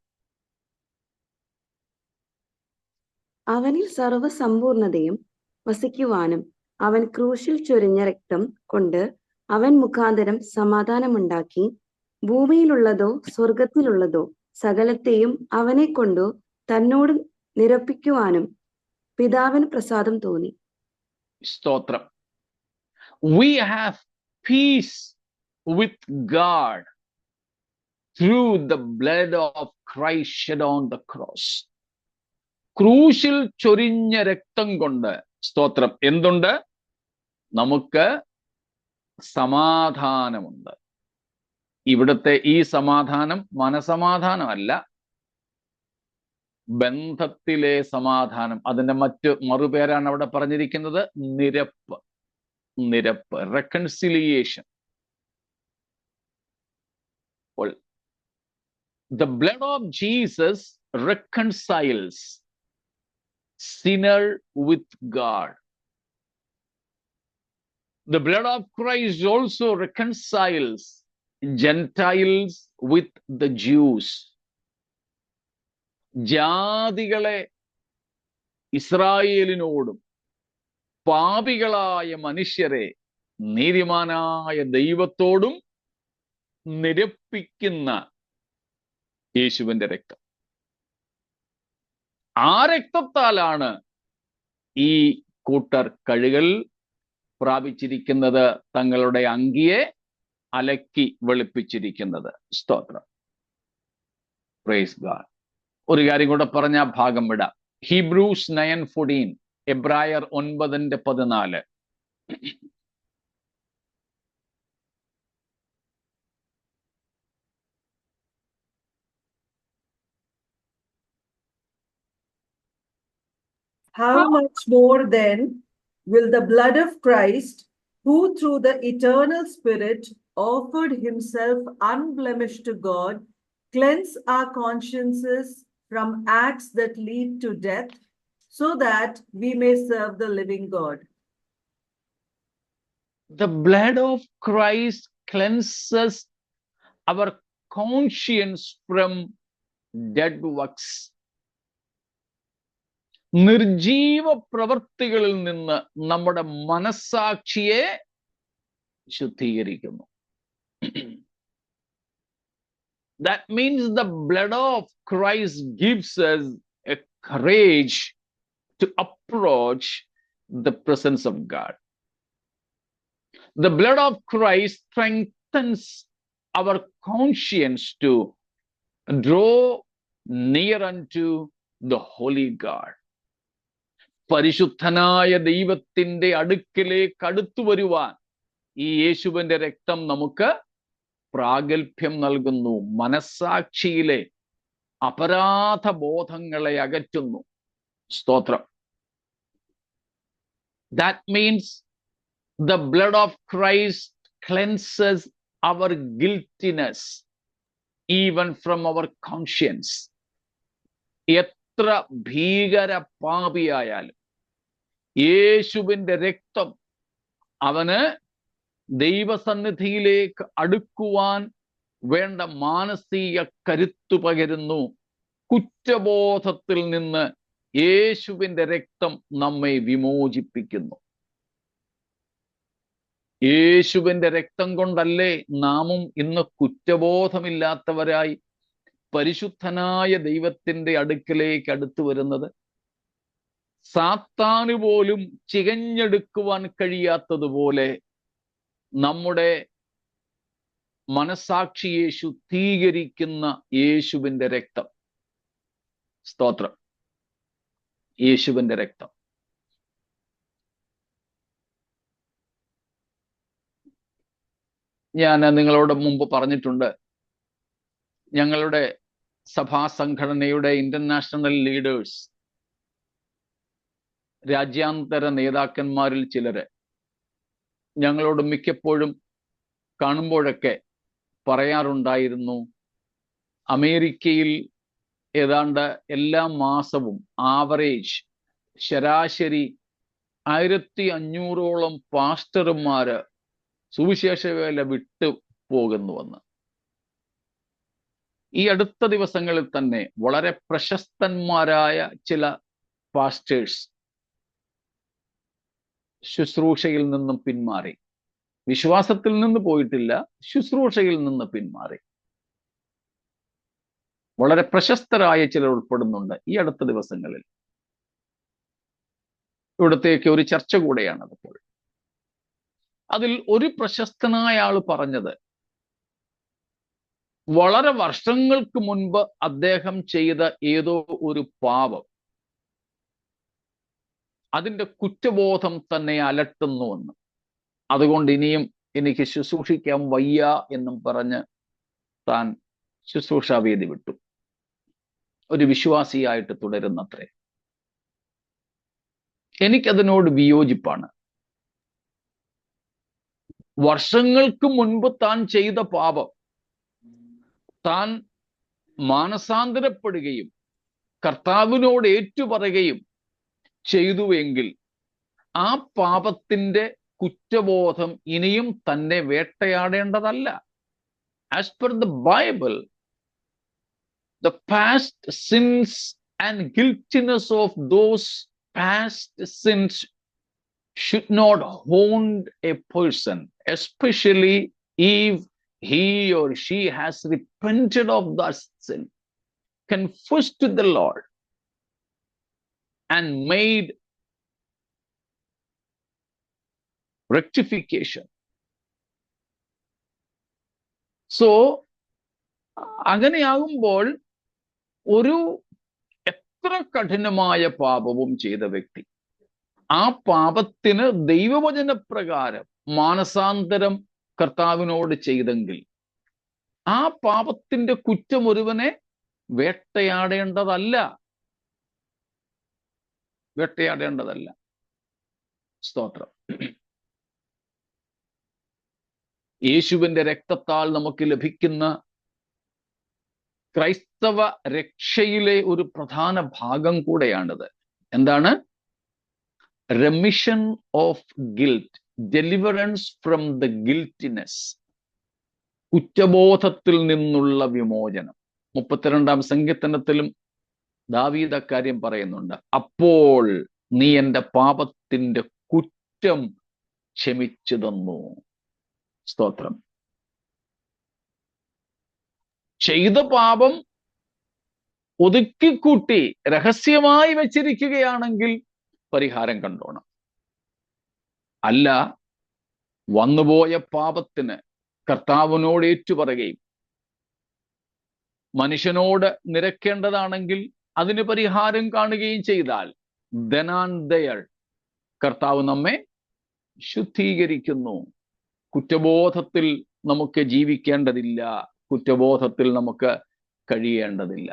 Speaker 6: അവനിൽ സർവ്വസമ്പൂർണതയും വസിക്കുവാനും അവൻ ക്രൂശിൽ ചൊരിഞ്ഞ രക്തം കൊണ്ട് അവൻ മുഖാന്തരം സമാധാനമുണ്ടാക്കി, ഭൂമിയിലുള്ളതോ സ്വർഗത്തിലുള്ളതോ സകലത്തെയും അവനെ കൊണ്ടു തന്നോട് നിരപ്പിക്കുവാനും പിതാവിന് പ്രസാദം തോന്നി.
Speaker 1: സ്തോത്രം. We have peace with God through the blood of Christ shed on the cross. ക്രൂശിൽ ചൊരിഞ്ഞ രക്തം കൊണ്ട്, സ്തോത്രം, എന്തുണ്ട്? നമുക്ക് സമാധാനമുണ്ട്. ഇവിടുത്തെ ഈ സമാധാനം മനസമാധാനമല്ല, ബന്ധത്തിലെ സമാധാനം. അതിന്റെ മറുപേരാണ് അവിടെ പറഞ്ഞിരിക്കുന്നത്, നിരപ്പ്. Reconciliation. The blood of Jesus reconciles sinner with God. The blood of Christ also reconciles Gentiles with the Jews. ജാതികളെ ഇസ്രായേലിനോടും പാപികളായ മനുഷ്യരെ നീതിമാനായ ദൈവത്തോടും നിരപ്പിക്കുന്ന യേശുവിന്റെ രക്തം. ആ രക്തത്താലാണ് ഈ കൂട്ടർ കഴുകൽ പ്രാപിച്ചിരിക്കുന്നത്, തങ്ങളുടെ അങ്കിയെ അലക്കി വെളുപ്പിച്ചിരിക്കുന്നത്. സ്തോത്രം. Praise God. ഒരു കാര്യം കൂടെ പറഞ്ഞ ഭാഗം വിടാം. ഹീബ്രൂസ് 9:14, എബ്രായർ 9:14.
Speaker 7: How much more then will the blood of Christ, who through the eternal Spirit offered himself unblemished to God, cleanse our consciences from acts that lead to death, so that we may serve the living God?
Speaker 1: The blood of Christ cleanses our conscience from dead works. നിർജീവ പ്രവൃത്തികളിൽ നിന്ന് നമ്മുടെ മനസ്സാക്ഷിയെ ശുദ്ധീകരിക്കുന്നു. That means the blood of Christ gives us a courage to approach the presence of God. The blood of Christ strengthens our conscience to draw near unto the Holy God. പരിശുദ്ധനായ ദൈവത്തിന്റെ അടുക്കിലേക്ക് അടുത്തു വരുവാൻ ഈ യേശുവിന്റെ രക്തം നമുക്ക് പ്രാഗൽഭ്യം നൽകുന്നു. മനസ്സാക്ഷിയിലെ അപരാധ ബോധങ്ങളെ അകറ്റുന്നു. സ്തോത്രം. That means the blood of Christ cleanses our guiltiness even from our conscience. എത്ര ഭീകര പാപിയായാലും യേശുവിന്റെ രക്തം അവന് ദൈവസന്നിധിയിലേക്ക് അടുക്കുവാൻ വേണ്ട മാനസിക കരുത്തു പകരുന്നു. കുറ്റബോധത്തിൽ നിന്ന് യേശുവിന്റെ രക്തം നമ്മെ വിമോചിപ്പിക്കുന്നു. യേശുവിന്റെ രക്തം കൊണ്ടല്ലേ നാമും ഇന്ന് കുറ്റബോധമില്ലാത്തവരായി പരിശുദ്ധനായ ദൈവത്തിന്റെ അടുക്കലേക്ക് അടുത്തു വരുന്നത്. സാത്താന് പോലും ചികഞ്ഞെടുക്കുവാൻ കഴിയാത്തതുപോലെ നമ്മുടെ മനസാക്ഷിയെ ശുദ്ധീകരിക്കുന്ന യേശുവിന്റെ രക്തം. സ്തോത്രം. യേശുവിന്റെ രക്തം. ഞാൻ നിങ്ങളോട് മുമ്പ് പറഞ്ഞിട്ടുണ്ട്, ഞങ്ങളുടെ സഭാ സംഘടനയുടെ ഇന്റർനാഷണൽ ലീഡേഴ്സ്, രാജ്യാന്തര നേതാക്കന്മാരിൽ ചിലര് ഞങ്ങളോട് മിക്കപ്പോഴും കാണുമ്പോഴൊക്കെ പറയാറുണ്ടായിരുന്നു, അമേരിക്കയിൽ ഏതാണ്ട് എല്ലാ മാസവും ആവറേജ് ശരാശരി 1500ഓളം പാസ്റ്റർമാര് സുവിശേഷ വേല വിട്ടു പോകുന്നുവെന്ന്. ഈ അടുത്ത ദിവസങ്ങളിൽ തന്നെ വളരെ പ്രശസ്തന്മാരായ ചില പാസ്റ്റേഴ്സ് ശുശ്രൂഷയിൽ നിന്നും പിന്മാറി. വിശ്വാസത്തിൽ നിന്ന് പോയിട്ടില്ല, ശുശ്രൂഷയിൽ നിന്ന് പിന്മാറി. വളരെ പ്രശസ്തരായ ചിലർ ഉൾപ്പെടുന്നുണ്ട് ഈ അടുത്ത ദിവസങ്ങളിൽ. ഇവിടത്തേക്ക് ഒരു ചർച്ച കൂടെയാണ് അപ്പോൾ. അതിൽ ഒരു പ്രശസ്തനായ ആൾ പറഞ്ഞത്, വളരെ വർഷങ്ങൾക്ക് മുൻപ് അദ്ദേഹം ചെയ്ത ഏതോ ഒരു പാപം അതിൻ്റെ കുറ്റബോധം തന്നെ അലട്ടുന്നുവെന്ന്, അതുകൊണ്ട് ഇനിയും എനിക്ക് ശുശ്രൂഷിക്കാൻ വയ്യ എന്നും പറഞ്ഞ് താൻ ശുശ്രൂഷാവേദി വിട്ടു. ഒരു വിശ്വാസിയായിട്ട് തുടരുന്നത്രേ. എനിക്കതിനോട് വിയോജിപ്പാണ്. വർഷങ്ങൾക്ക് മുൻപ് താൻ ചെയ്ത പാപം താൻ മാനസാന്തരപ്പെടുകയും കർത്താവിനോട് ഏറ്റുപറയുകയും ചെയ്തുവെങ്കിൽ ആ പാപത്തിന്റെ കുറ്റബോധം ഇനിയും തന്നെ വേട്ടയാടേണ്ടതല്ല. As per the Bible, the past sins and guiltiness of those past sins should not haunt a person, especially if he or she has repented of that sin, confessed to the Lord, and made rectification. So അങ്ങനെയാകുമ്പോൾ ഒരു എത്ര കഠിനമായ പാപവും ചെയ്ത വ്യക്തി ആ പാപത്തിന് ദൈവവചന പ്രകാരം മാനസാന്തരം കർത്താവിനോട് ചെയ്തെങ്കിൽ ആ പാപത്തിന്റെ കുറ്റം ഒരുവനെ വേട്ടയാടേണ്ടതല്ല. സ്തോത്രം. യേശുവിന്റെ രക്തത്താൽ നമുക്ക് ലഭിക്കുന്ന ക്രൈസ്തവ രക്ഷയിലെ ഒരു പ്രധാന ഭാഗം കൂടെയാണിത്. എന്താണ്? Remission of guilt, deliverance from the ഗിൽറ്റിനെസ്, കുറ്റബോധത്തിൽ നിന്നുള്ള വിമോചനം. 32-ാം സങ്കീർത്തനത്തിലും ദാവീദ് അക്കാര്യം പറയുന്നുണ്ട്. അപ്പോൾ നീ എൻ്റെ പാപത്തിന്റെ കുറ്റം ക്ഷമിച്ചു തന്നു. സ്തോത്രം. ചെയ്ത പാപം ഒതുക്കിക്കൂട്ടി രഹസ്യമായി വെച്ചിരിക്കുകയാണെങ്കിൽ പരിഹാരം കണ്ടോണം. അല്ല, വന്നുപോയ പാപത്തിന് കർത്താവിനോട് ഏറ്റുപറയുകയും മനുഷ്യനോട് നിരക്കേണ്ടതാണെങ്കിൽ അതിന് പരിഹാരം കാണുകയും ചെയ്താൽ then and there കർത്താവ് നമ്മെ ശുദ്ധീകരിക്കുന്നു. കുറ്റബോധത്തിൽ നമുക്ക് ജീവിക്കേണ്ടതില്ല, കുറ്റബോധത്തിൽ നമുക്ക് കഴിയേണ്ടതില്ല.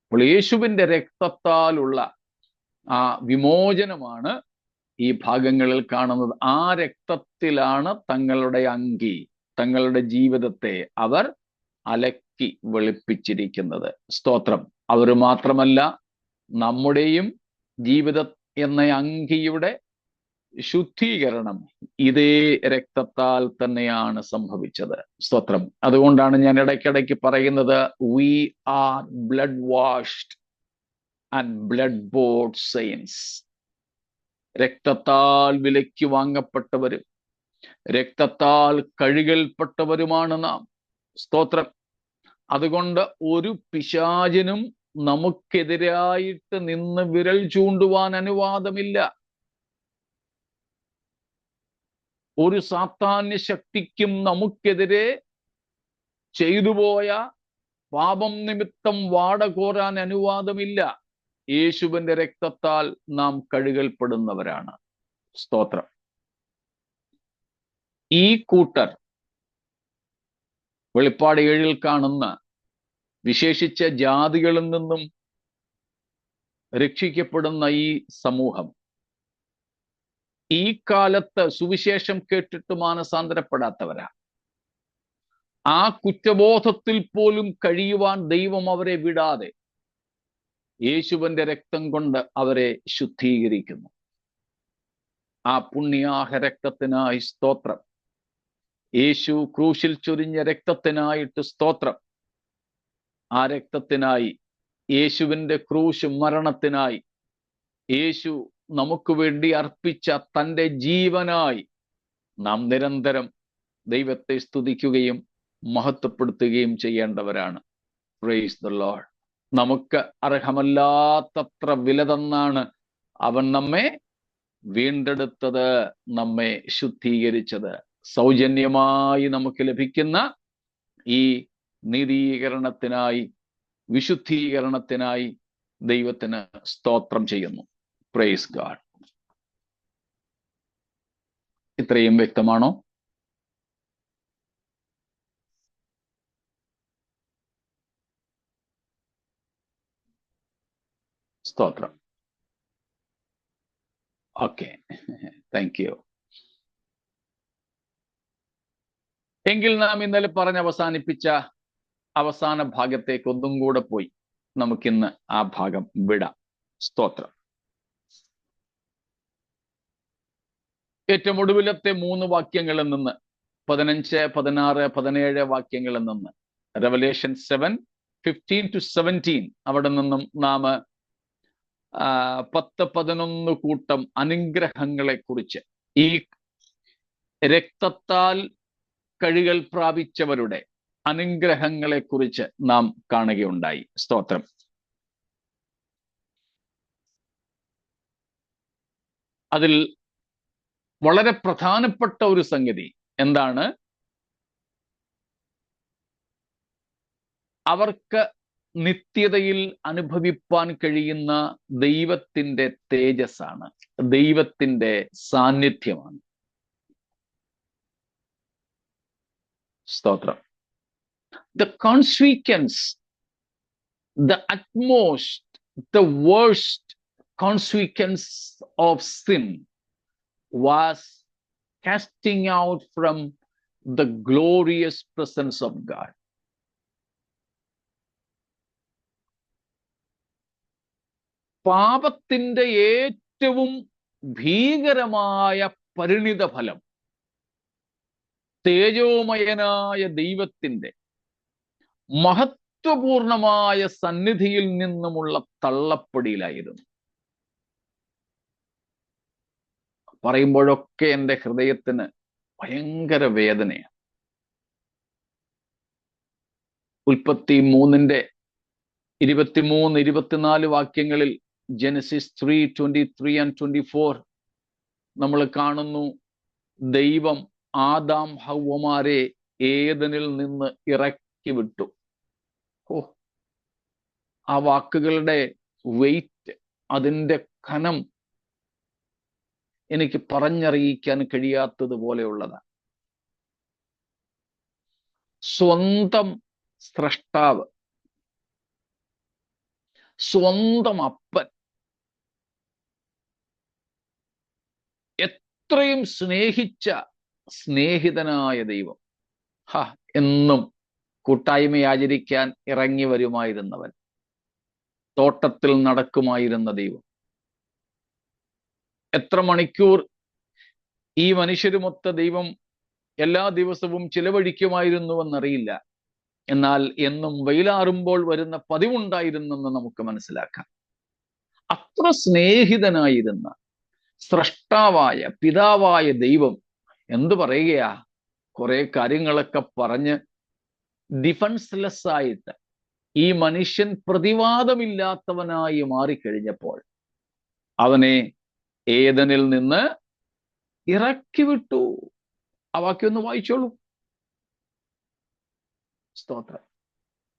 Speaker 1: അപ്പോൾ യേശുവിന്റെ രക്തത്താലുള്ള ആ വിമോചനമാണ് ഈ ഭാഗങ്ങളിൽ കാണുന്നത്. ആ രക്തത്തിലാണ് തങ്ങളുടെ അങ്കി, തങ്ങളുടെ ജീവിതത്തെ അവർ അലക്കി വെളുപ്പിച്ചിരിക്കുന്നത്. സ്തോത്രം. അവർ മാത്രമല്ല, നമ്മുടെയും ജീവിതം എന്ന അങ്കിയുടെ ശുദ്ധീകരണം ഇതേ രക്തത്താൽ തന്നെയാണ് സംഭവിച്ചത്. സ്തോത്രം. അതുകൊണ്ടാണ് ഞാൻ ഇടയ്ക്കിടയ്ക്ക് പറയുന്നത്, we are blood washed and blood bought saints. രക്തത്താൽ വിലയ്ക്ക് വാങ്ങപ്പെട്ടവരും രക്തത്താൽ കഴുകൽപ്പെട്ടവരുമാണ് നാം. സ്തോത്രം. അതുകൊണ്ട് ഒരു പിശാചിനും നമുക്കെതിരായിട്ട് നിന്ന് വിരൽ ചൂണ്ടുവാൻ അനുവാദമില്ല. ഒരു സാത്താന്യ ശക്തിക്കും നമുക്കെതിരെ ചെയ്തുപോയ പാപം നിമിത്തം വാട കോരാൻ അനുവാദമില്ല. യേശുവിന്റെ രക്തത്താൽ നാം കഴുകൽപ്പെടുന്നവരാണ്. സ്തോത്രം. ഈ കൂട്ടർ വെളിപ്പാട് 7 കാണുന്ന വിശേഷിച്ച ജാതികളിൽ നിന്നും രക്ഷിക്കപ്പെടുന്ന ഈ സമൂഹം ഈ കാലത്ത് സുവിശേഷം കേട്ടിട്ട് മാനസാന്തരപ്പെടാത്തവരാ. ആ കുറ്റബോധത്തിൽ പോലും കഴിയുവാൻ ദൈവം അവരെ വിടാതെ യേശുവിന്റെ രക്തം കൊണ്ട് അവരെ ശുദ്ധീകരിക്കുന്നു. ആ പുണ്യാഹ രക്തത്തിനായി സ്തോത്രം. യേശു ക്രൂശിൽ ചൊരിഞ്ഞ രക്തത്തിനായിട്ട് സ്തോത്രം. ആ രക്തത്തിനായി, യേശുവിന്റെ ക്രൂശ് മരണത്തിനായി, യേശു നമുക്ക് വേണ്ടി അർപ്പിച്ച തൻ്റെ ജീവനായി നാം നിരന്തരം ദൈവത്തെ സ്തുതിക്കുകയും മഹത്വപ്പെടുത്തുകയും ചെയ്യേണ്ടവരാണ്. Praise the Lord. നമുക്ക് അർഹമല്ലാത്തത്ര വില തന്നാണ് അവൻ നമ്മെ വീണ്ടെടുത്തത്, നമ്മെ ശുദ്ധീകരിച്ചത്. സൗജന്യമായി നമുക്ക് ലഭിക്കുന്ന ഈ നീതീകരണത്തിനായി, വിശുദ്ധീകരണത്തിനായി ദൈവത്തിന് സ്തോത്രം ചെയ്യുന്നു. Praise God. ഇത്രയും വ്യക്തമാണോ? സ്തോത്രം. Okay, thank you. എങ്കിൽ നാം ഇന്നലെ പറഞ്ഞ് അവസാനിപ്പിച്ച അവസാന ഭാഗത്തേക്ക് ഒന്നും കൂടെ പോയി നമുക്കിന്ന് ആ ഭാഗം വിടാം. സ്തോത്രം. ഏറ്റവും ഒടുവിലത്തെ 3 വാക്യങ്ങളിൽ നിന്ന്, 15, 16, 17 വാക്യങ്ങളിൽ നിന്ന്, റെവലേഷൻ 7:15-17, അവിടെ നിന്നും നാം 10-11 കൂട്ടം അനുഗ്രഹങ്ങളെ കുറിച്ച്, ഈ രക്തത്താൽ കഴുകൽ പ്രാപിച്ചവരുടെ അനുഗ്രഹങ്ങളെ കുറിച്ച് നാം കാണുകയുണ്ടായി. സ്തോത്രം. അതിൽ വളരെ പ്രധാനപ്പെട്ട ഒരു സംഗതി എന്താണ്? അവർക്ക് നിത്യതയിൽ അനുഭവിപ്പാൻ കഴിയുന്ന ദൈവത്തിന്റെ തേജസ്സാണ്, ദൈവത്തിന്റെ സാന്നിധ്യമാണ്. സ്തോത്രം. The consequence, the utmost, the worst consequence of sin was casting out from the glorious presence of God. പാപത്തിന്റെ ഏറ്റവും ഭീകരമായ പരിണിത ഫലം തേജോമയനായ ദൈവത്തിന്റെ മഹത്വപൂർണമായ സന്നിധിയിൽ നിന്നുമുള്ള തള്ളപ്പടിയിലായിരുന്നു. പറയുമ്പോഴൊക്കെ എൻ്റെ ഹൃദയത്തിന് ഭയങ്കര വേദനയാണ്. ഉൽപ്പത്തി 3:23-24 വാക്യങ്ങളിൽ, ജെനസിസ് 3:23 and 24 നമ്മൾ കാണുന്നു, ദൈവം ആദാം ഹവ്വമാരെ ഏദനിൽ നിന്ന് ഇറക്കി വിട്ടു. ആ വാക്കുകളുടെ വെയിറ്റ്, അതിൻ്റെ ഘനം എനിക്ക് പറഞ്ഞറിയിക്കാൻ കഴിയാത്തതുപോലെയുള്ളതാണ്. സ്വന്തം സ്രഷ്ടാവ്, സ്വന്തം അപ്പൻ എത്രയും സ്നേഹിച്ച സ്നേഹിതനായ ദൈവം, എന്നും കൂട്ടായ്മ ആചരിക്കാൻ ഇറങ്ങി വരുമായിരുന്നവൻ, തോട്ടത്തിൽ നടക്കുമായിരുന്ന ദൈവം, എത്ര മണിക്കൂർ ഈ മനുഷ്യരുമൊത്ത ദൈവം എല്ലാ ദിവസവും ചിലവഴിക്കുമായിരുന്നുവെന്നറിയില്ല. എന്നാൽ എന്നും വെയിലാറുമ്പോൾ വരുന്ന പതിവുണ്ടായിരുന്നെന്ന് നമുക്ക് മനസ്സിലാക്കാം. അത്ര സ്നേഹിതനായിരുന്ന സ്രഷ്ടാവായ പിതാവായ ദൈവം എന്തു പറയുകയാ? കുറെ കാര്യങ്ങളൊക്കെ പറഞ്ഞ് ഡിഫൻസ്ലെസ് ആയിട്ട് ഈ മനുഷ്യൻ പ്രതിവാദമില്ലാത്തവനായി മാറിക്കഴിഞ്ഞപ്പോൾ അവനെ ഏദനിൽ നിന്ന് ഇറക്കി വിട്ടു. ആ വാക്യം ഒന്ന് വായിച്ചോളൂ. സ്തോത്രം.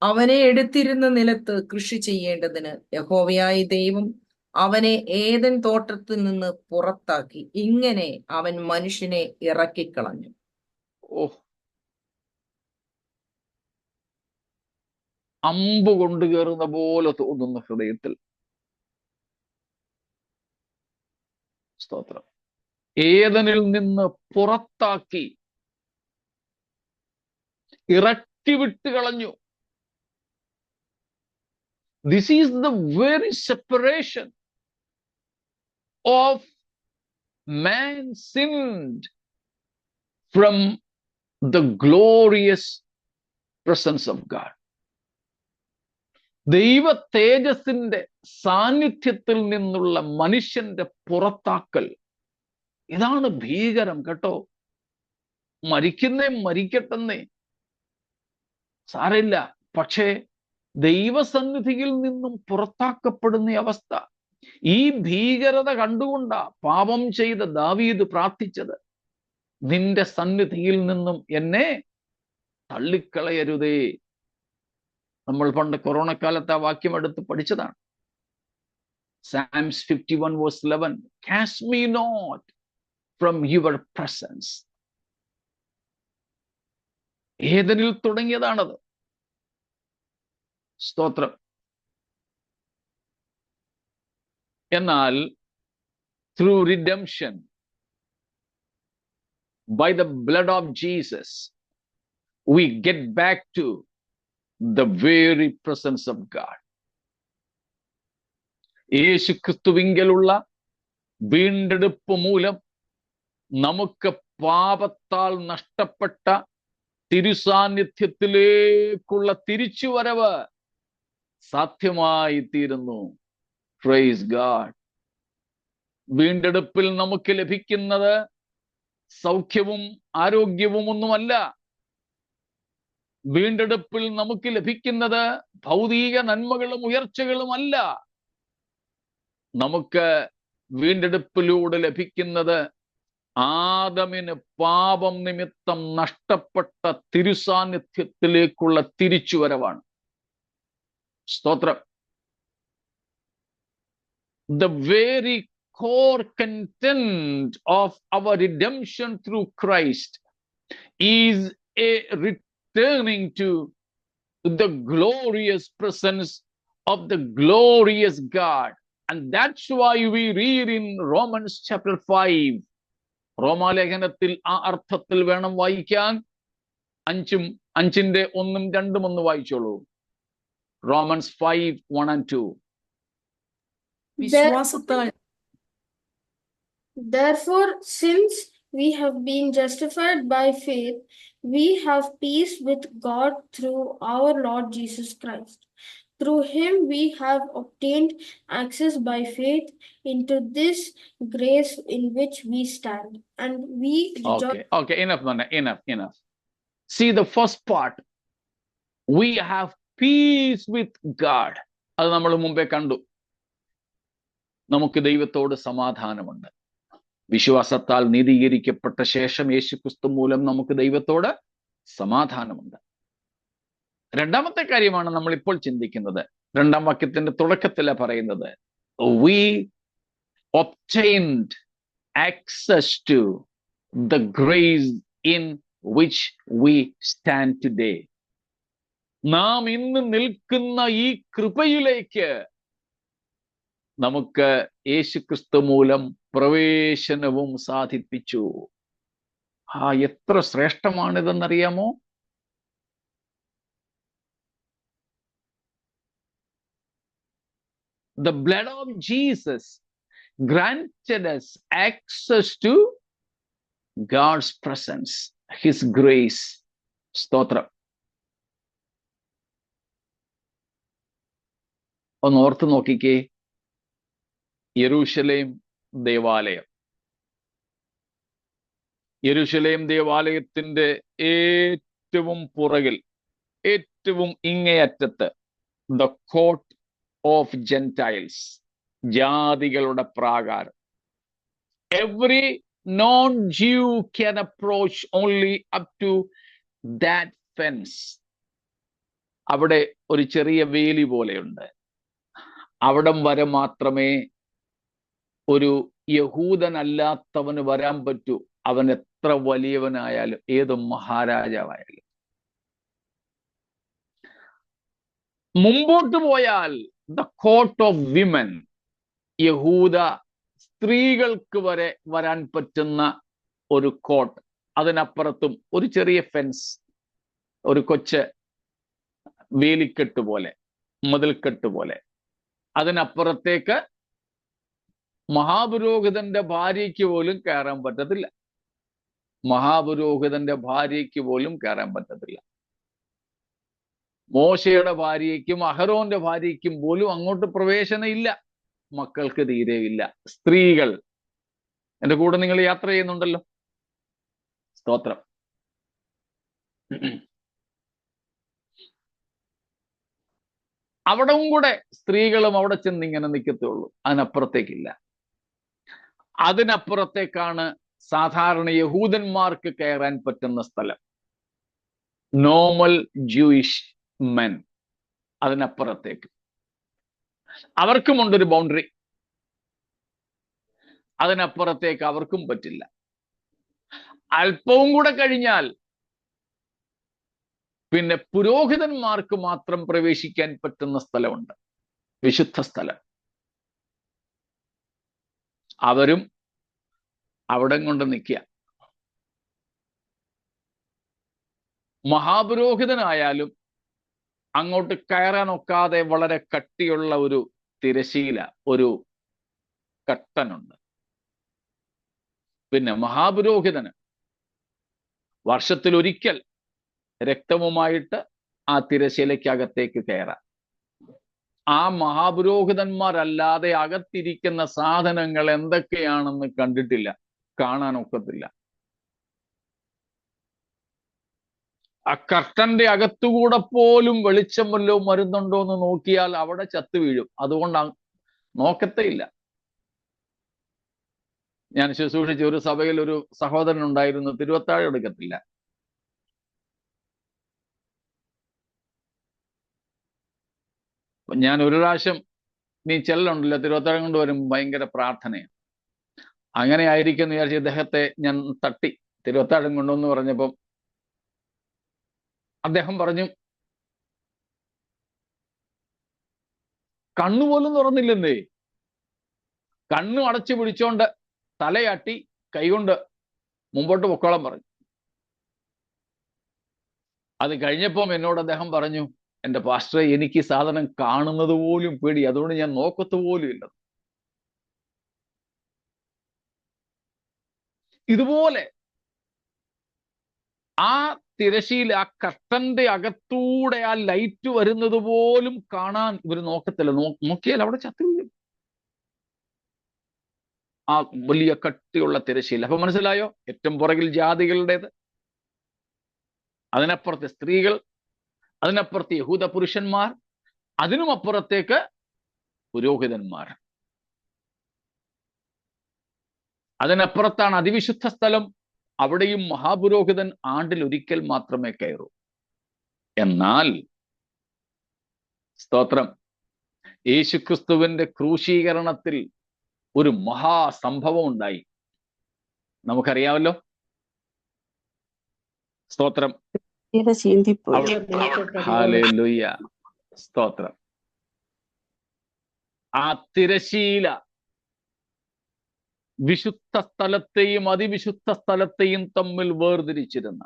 Speaker 5: അവനെ എടുത്തിരുന്ന നിലത്ത് കൃഷി ചെയ്യേണ്ടതിന് യഹോവയായ ദൈവം അവനെ ഏദൻ തോട്ടത്തിൽ നിന്ന് പുറത്താക്കി. ഇങ്ങനെ അവൻ മനുഷ്യനെ ഇറക്കിക്കളഞ്ഞു.
Speaker 1: അമ്പ് കൊണ്ടു കയറുന്ന പോലെ തോന്നുന്ന ഹൃദയത്തിൽ. സ്തോത്രം. ഏദനിൽ നിന്ന് പുറത്താക്കി, ഇറക്കി വിട്ട് കളഞ്ഞു. This is the very separation of man sinned from the glorious presence of God. ദൈവ തേജസ്സിന്റെ സാന്നിധ്യത്തിൽ നിന്നുള്ള മനുഷ്യന്റെ പുറത്താക്കൽ, ഇതാണ് ഭീകരം കേട്ടോ. മരിക്കട്ടെന്നേ, സാരമില്ല. പക്ഷേ ദൈവസന്നിധിയിൽ നിന്നും പുറത്താക്കപ്പെടുന്ന അവസ്ഥ, ഈ ഭീകരത കണ്ടുകൊണ്ടാ പാപം ചെയ്ത ദാവീദ് പ്രാർത്ഥിച്ചത്, നിന്റെ സന്നിധിയിൽ നിന്നും എന്നെ തള്ളിക്കളയരുതേ. നമ്മൾ പണ്ട് കൊറോണ കാലത്ത് ആ വാക്യം എടുത്ത് പഠിച്ചതാണ്. Psalms 51:11, cast me not from your presence. ഏദനിൽ തുടങ്ങിയതാണത്. സ്തോത്രം. എന്നാൽ through redemption by the blood of Jesus we get back to the very presence of God. യേശു ക്രിസ്തുവിങ്കലുള്ള വീണ്ടെടുപ്പ് മൂലം നമുക്ക് പാപത്താൽ നഷ്ടപ്പെട്ട തിരുസാന്നിധ്യത്തിലേക്കുള്ള തിരിച്ചുവരവ് സാധ്യമായി തീരുന്നു. Praise God. വീണ്ടെടുപ്പിൽ നമുക്ക് ലഭിക്കുന്നത് സൗഖ്യവും ആരോഗ്യവും ഒന്നുമല്ല. വീണ്ടെടുപ്പിൽ നമുക്ക് ലഭിക്കുന്നത് ഭൗതിക നന്മകളും ഉയർച്ചകളുമല്ല. നമുക്ക് വീണ്ടെടുപ്പിലൂടെ ലഭിക്കുന്നത് ആദമിന് പാപം നിമിത്തം നഷ്ടപ്പെട്ട തിരുസാന്നിധ്യത്തിലേക്കുള്ള തിരിച്ചുവരവാണ്. സ്തോത്രം. The very core content of our redemption through Christ is a returning to the glorious presence of the glorious God. And that's why we read in Romans chapter 5. റോമാലേഖനത്തിൽ ആ അർത്ഥത്തിൽ വേണം വായിക്കാൻ. 5-ന്റെ 1-2 ഒന്ന് വായിച്ചോളൂ. Romans 5:1-2.
Speaker 2: വിശ്വാസത്താൽ
Speaker 3: Therefore, since we have been justified by faith, we have peace with God through our Lord Jesus Christ. Through him we have obtained access by faith into this grace in which we stand, and we rejoice.
Speaker 1: Okay, enough. See the first part. We have peace with God. അത് നമ്മൾ മുമ്പേ കണ്ടു. നമുക്ക് ദൈവത്തോട് സമാധാനമുണ്ട്. വിശ്വാസത്താൽ നീതീകരിക്കപ്പെട്ട ശേഷം യേശുക്രിസ്തു മൂലം നമുക്ക് ദൈവത്തോട് സമാധാനമുണ്ട്. രണ്ടാമത്തെ കാര്യമാണ് നമ്മൾ ഇപ്പോൾ ചിന്തിക്കുന്നത്. 2-ാം വാക്യത്തിന്റെ തുടക്കത്തിലാണ് പറയുന്നത്, we obtained access to the grace in which we stand today. നാം ഇന്ന് നിൽക്കുന്ന ഈ കൃപയിലേക്ക് നമുക്ക് യേശുക്രിസ്തു മൂലം പ്രവേശനവും സാധിപ്പിച്ചു. എത്ര ശ്രേഷ്ഠമാണിതെന്നറിയാമോ? The blood of Jesus granted us access to God's presence, His grace. സ്തോത്രം. ഒന്ന് ഓർത്ത് നോക്കിക്കേ, യെരൂശലേം ദേവാലയം. യെരൂശലേം ദേവാലയത്തിന്റെ ഏറ്റവും പുറകിൽ, ഏറ്റവും ഇങ്ങേയറ്റത്ത്, the court of Gentiles, ജാതികളുടെ പ്രാകാരം. Every non-Jew can approach only up to that fence. അവിടെ ഒരു ചെറിയ വേലി പോലെയുണ്ട്. അവിടം വരെ മാത്രമേ ഒരു യഹൂദനല്ലാത്തവന് വരാൻ പറ്റൂ. അവൻ എത്ര വലിയവനായാലും, ഏത് മഹാരാജാവായാലും. മുമ്പോട്ട് പോയാൽ the court of women, യഹൂദ സ്ത്രീകൾക്ക് വരെ വരാൻ പറ്റുന്ന ഒരു കോട്ട്. അതിനപ്പുറത്തും ഒരു ചെറിയ ഫെൻസ്, ഒരു കൊച്ച് വേലിക്കെട്ട് പോലെ, മതിൽക്കെട്ട് പോലെ. അതിനപ്പുറത്തേക്ക് മഹാപുരോഹിതന്റെ ഭാര്യയ്ക്ക് പോലും കയറാൻ പറ്റത്തില്ല. മഹാപുരോഹിതന്റെ ഭാര്യയ്ക്ക് പോലും കയറാൻ പറ്റത്തില്ല. മോശയുടെ ഭാര്യയ്ക്കും അഹരോന്റെ ഭാര്യയ്ക്കും പോലും അങ്ങോട്ട് പ്രവേശനം ഇല്ല. മക്കൾക്ക് തീരെ ഇല്ല. സ്ത്രീകൾ, എന്റെ കൂടെ നിങ്ങൾ യാത്ര ചെയ്യുന്നുണ്ടല്ലോ, സ്തോത്രം. അവിടവും കൂടെ സ്ത്രീകളും അവിടെ ചെന്ന് ഇങ്ങനെ നിൽക്കത്തുള്ളൂ. അതിനപ്പുറത്തേക്കില്ല. അതിനപ്പുറത്തേക്കാണ് സാധാരണ യഹൂദന്മാർക്ക് കയറാൻ പറ്റുന്ന സ്ഥലം. Normal Jewish men. അതിനപ്പുറത്തേക്ക് അവർക്കുമുണ്ടൊരു ബൗണ്ടറി. അതിനപ്പുറത്തേക്ക് അവർക്കും പറ്റില്ല. അല്പവും കൂടെ കഴിഞ്ഞാൽ പിന്നെ പുരോഹിതന്മാർക്ക് മാത്രം പ്രവേശിക്കാൻ പറ്റുന്ന സ്ഥലമുണ്ട്, വിശുദ്ധ സ്ഥലം. അവരും അവിടെ കൊണ്ട് നിൽക്കുക. മഹാപുരോഹിതനായാലും അങ്ങോട്ട് കയറാനൊക്കാതെ വളരെ കട്ടിയുള്ള ഒരു തിരശീല, ഒരു കട്ടനുണ്ട്. പിന്നെ മഹാപുരോഹിതന് വർഷത്തിലൊരിക്കൽ രക്തവുമായിട്ട് ആ തിരശീലയ്ക്കകത്തേക്ക് കയറാം. ആ മഹാപുരോഹിതന്മാരല്ലാതെ അകത്തിരിക്കുന്ന സാധനങ്ങൾ എന്തൊക്കെയാണെന്ന് കണ്ടിട്ടില്ല, കാണാനൊക്കത്തില്ല. ആ കർട്ടന്റെ അകത്തുകൂടെ പോലും വെളിച്ചം വല്ലതും വരുന്നുണ്ടോ എന്ന് നോക്കിയാൽ അവിടെ ചത്തു വീഴും. അതുകൊണ്ട് നോക്കത്തേ ഇല്ല. ഞാൻ ശുശ്രൂഷിച്ച ഒരു സഭയിൽ ഒരു സഹോദരൻ ഉണ്ടായിരുന്നു, തിരുവത്താഴം എടുക്കത്തില്ല. ഞാൻ ഒരു പ്രാവശ്യം, നീ ചെല്ലുണ്ടല്ലോ, തിരുവത്താഴം കൊണ്ട് വരും ഭയങ്കര പ്രാർത്ഥനയാണ്, അങ്ങനെ ആയിരിക്കും എന്ന് വിചാരിച്ച് ഇദ്ദേഹത്തെ ഞാൻ തട്ടി തിരുവത്താഴം കൊണ്ടുവന്ന് പറഞ്ഞപ്പം അദ്ദേഹം പറഞ്ഞു, കണ്ണുപോലും തുറന്നില്ലെന്നേ. കണ്ണു അടച്ചു പിടിച്ചോണ്ട് തലയാട്ടി കൈകൊണ്ട് മുമ്പോട്ട് പൊക്കോളം പറഞ്ഞു. അത് കഴിഞ്ഞപ്പം എന്നോട് അദ്ദേഹം പറഞ്ഞു, എന്റെ പാസ്റ്ററെ, എനിക്ക് ഈ സാധനം കാണുന്നത് പോലും പേടി, അതുകൊണ്ട് ഞാൻ നോക്കത്ത് പോലും ഇല്ല. ഇതുപോലെ ആ തിരശ്ശീല, ആ കർട്ടന്റെ അകത്തൂടെ ആ ലൈറ്റ് വരുന്നത് പോലും കാണാൻ ഇവർ നോക്കത്തില്ല. നോക്കിയാൽ അവിടെ ചത്തു വീഴും. ആ വലിയ കട്ടിയുള്ള തിരശ്ശീല. അപ്പൊ മനസ്സിലായോ? ഏറ്റവും പുറകിൽ ജാതികളുടേത്, അതിനപ്പുറത്തെ സ്ത്രീകൾ, അതിനപ്പുറത്ത് യഹൂദ പുരുഷന്മാർ, അതിനും അപ്പുറത്തേക്ക് പുരോഹിതന്മാർ. അതിനപ്പുറത്താണ് അതിവിശുദ്ധ സ്ഥലം. അവിടെയും മഹാപുരോഹിതൻ ആണ്ടിൽ ഒരിക്കൽ മാത്രമേ കയറൂ. എന്നാൽ സ്തോത്രം, യേശുക്രിസ്തുവിന്റെ ക്രൂശീകരണത്തിൽ ഒരു മഹാസംഭവം ഉണ്ടായി, നമുക്കറിയാമല്ലോ. സ്തോത്രം. ഹല്ലേലൂയ, സ്തോത്രം. ആ തിരശീല വിശുദ്ധ സ്ഥലത്തെയും അതിവിശുദ്ധ സ്ഥലത്തെയും തമ്മിൽ വേർതിരിച്ചിരുന്ന,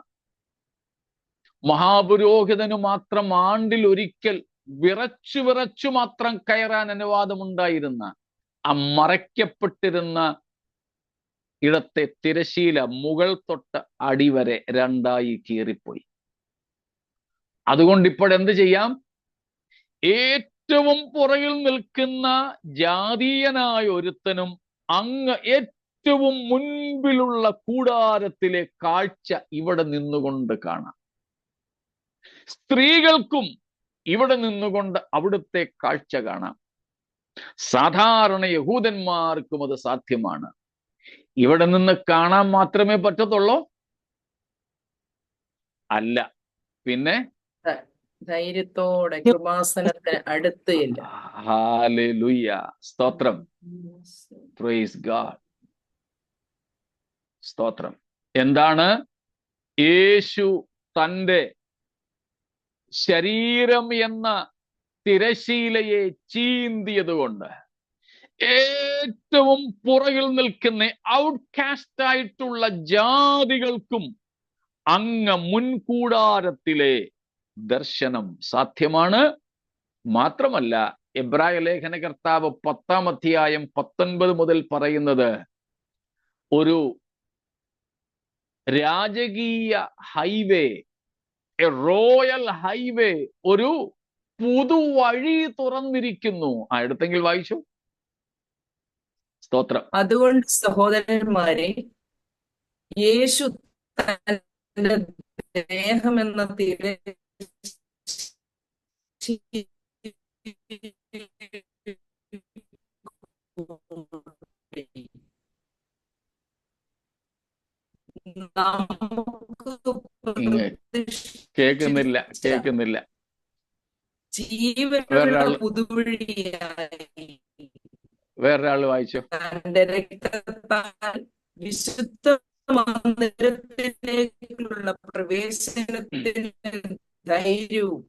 Speaker 1: മഹാപുരോഹിതന് മാത്രം ആണ്ടിൽ ഒരിക്കൽ വിറച്ചു മാത്രം കയറാൻ അനുവാദമുണ്ടായിരുന്ന ആ മറയ്ക്കപ്പെട്ടിരുന്ന ഇടത്തെ തിരശീല മുകൾ തൊട്ട് അടിവരെ രണ്ടായി കീറിപ്പോയി. അതുകൊണ്ട് ഇപ്പോഴെന്ത് ചെയ്യാം? ഏറ്റവും പുറകിൽ നിൽക്കുന്ന ജാതീയനായ ഒരുത്തനും അങ്ങ് ഏറ്റവും മുൻപിലുള്ള കൂടാരത്തിലെ കാഴ്ച ഇവിടെ നിന്നുകൊണ്ട് കാണാം. സ്ത്രീകൾക്കും ഇവിടെ നിന്നുകൊണ്ട് അവിടുത്തെ കാഴ്ച കാണാം. സാധാരണ യഹൂദന്മാർക്കും അത് സാധ്യമാണ്. ഇവിടെ നിന്ന് കാണാൻ മാത്രമേ പറ്റത്തുള്ളൂ? അല്ല, പിന്നെ
Speaker 2: ധൈര്യത്തോടെ കൃപാസനത്തിന് അടുത്ത് ഇല്ല.
Speaker 1: ഹല്ലേലൂയ, സ്തോത്രം. പ്രൈസ് ഗോഡ്, സ്തോത്രം. എന്താണ്? യേശു തൻ്റെ ശരീരം എന്ന തിരശീലയെ ചീന്തിയത് കൊണ്ട് ഏറ്റവും പുറകിൽ നിൽക്കുന്ന ഔട്ട്കാസ്റ്റ് ആയിട്ടുള്ള ജാതികൾക്കും അങ്ങ് മുൻകൂടാരത്തിലെ ദർശനം സാധ്യമാണ്. മാത്രമല്ല, എബ്രായ ലേഖന കർത്താവ് 10-ാം അധ്യായം 19 മുതൽ പറയുന്നത് ഒരു രാജകീയ ഹൈവേ, എ റോയൽ ഹൈവേ, ഒരു പുതുവഴി തുറന്നിരിക്കുന്നു. എടുത്തെങ്കിൽ വായിച്ചു. സ്തോത്രം.
Speaker 2: അതുകൊണ്ട് സഹോദരന്മാരെ, യേശു തന്റെ ദേഹമെന്ന
Speaker 1: കേൾക്കുന്നില്ല.
Speaker 2: ജീവനുള്ള പുതുവഴിയായി
Speaker 1: വേറൊരാള് വായിച്ചോ.
Speaker 2: തന്റെ രക്തത്താൽ വിശുദ്ധ മന്ദിരത്തിലേക്കുള്ള പ്രവേശനത്തിന് ധൈര്യവും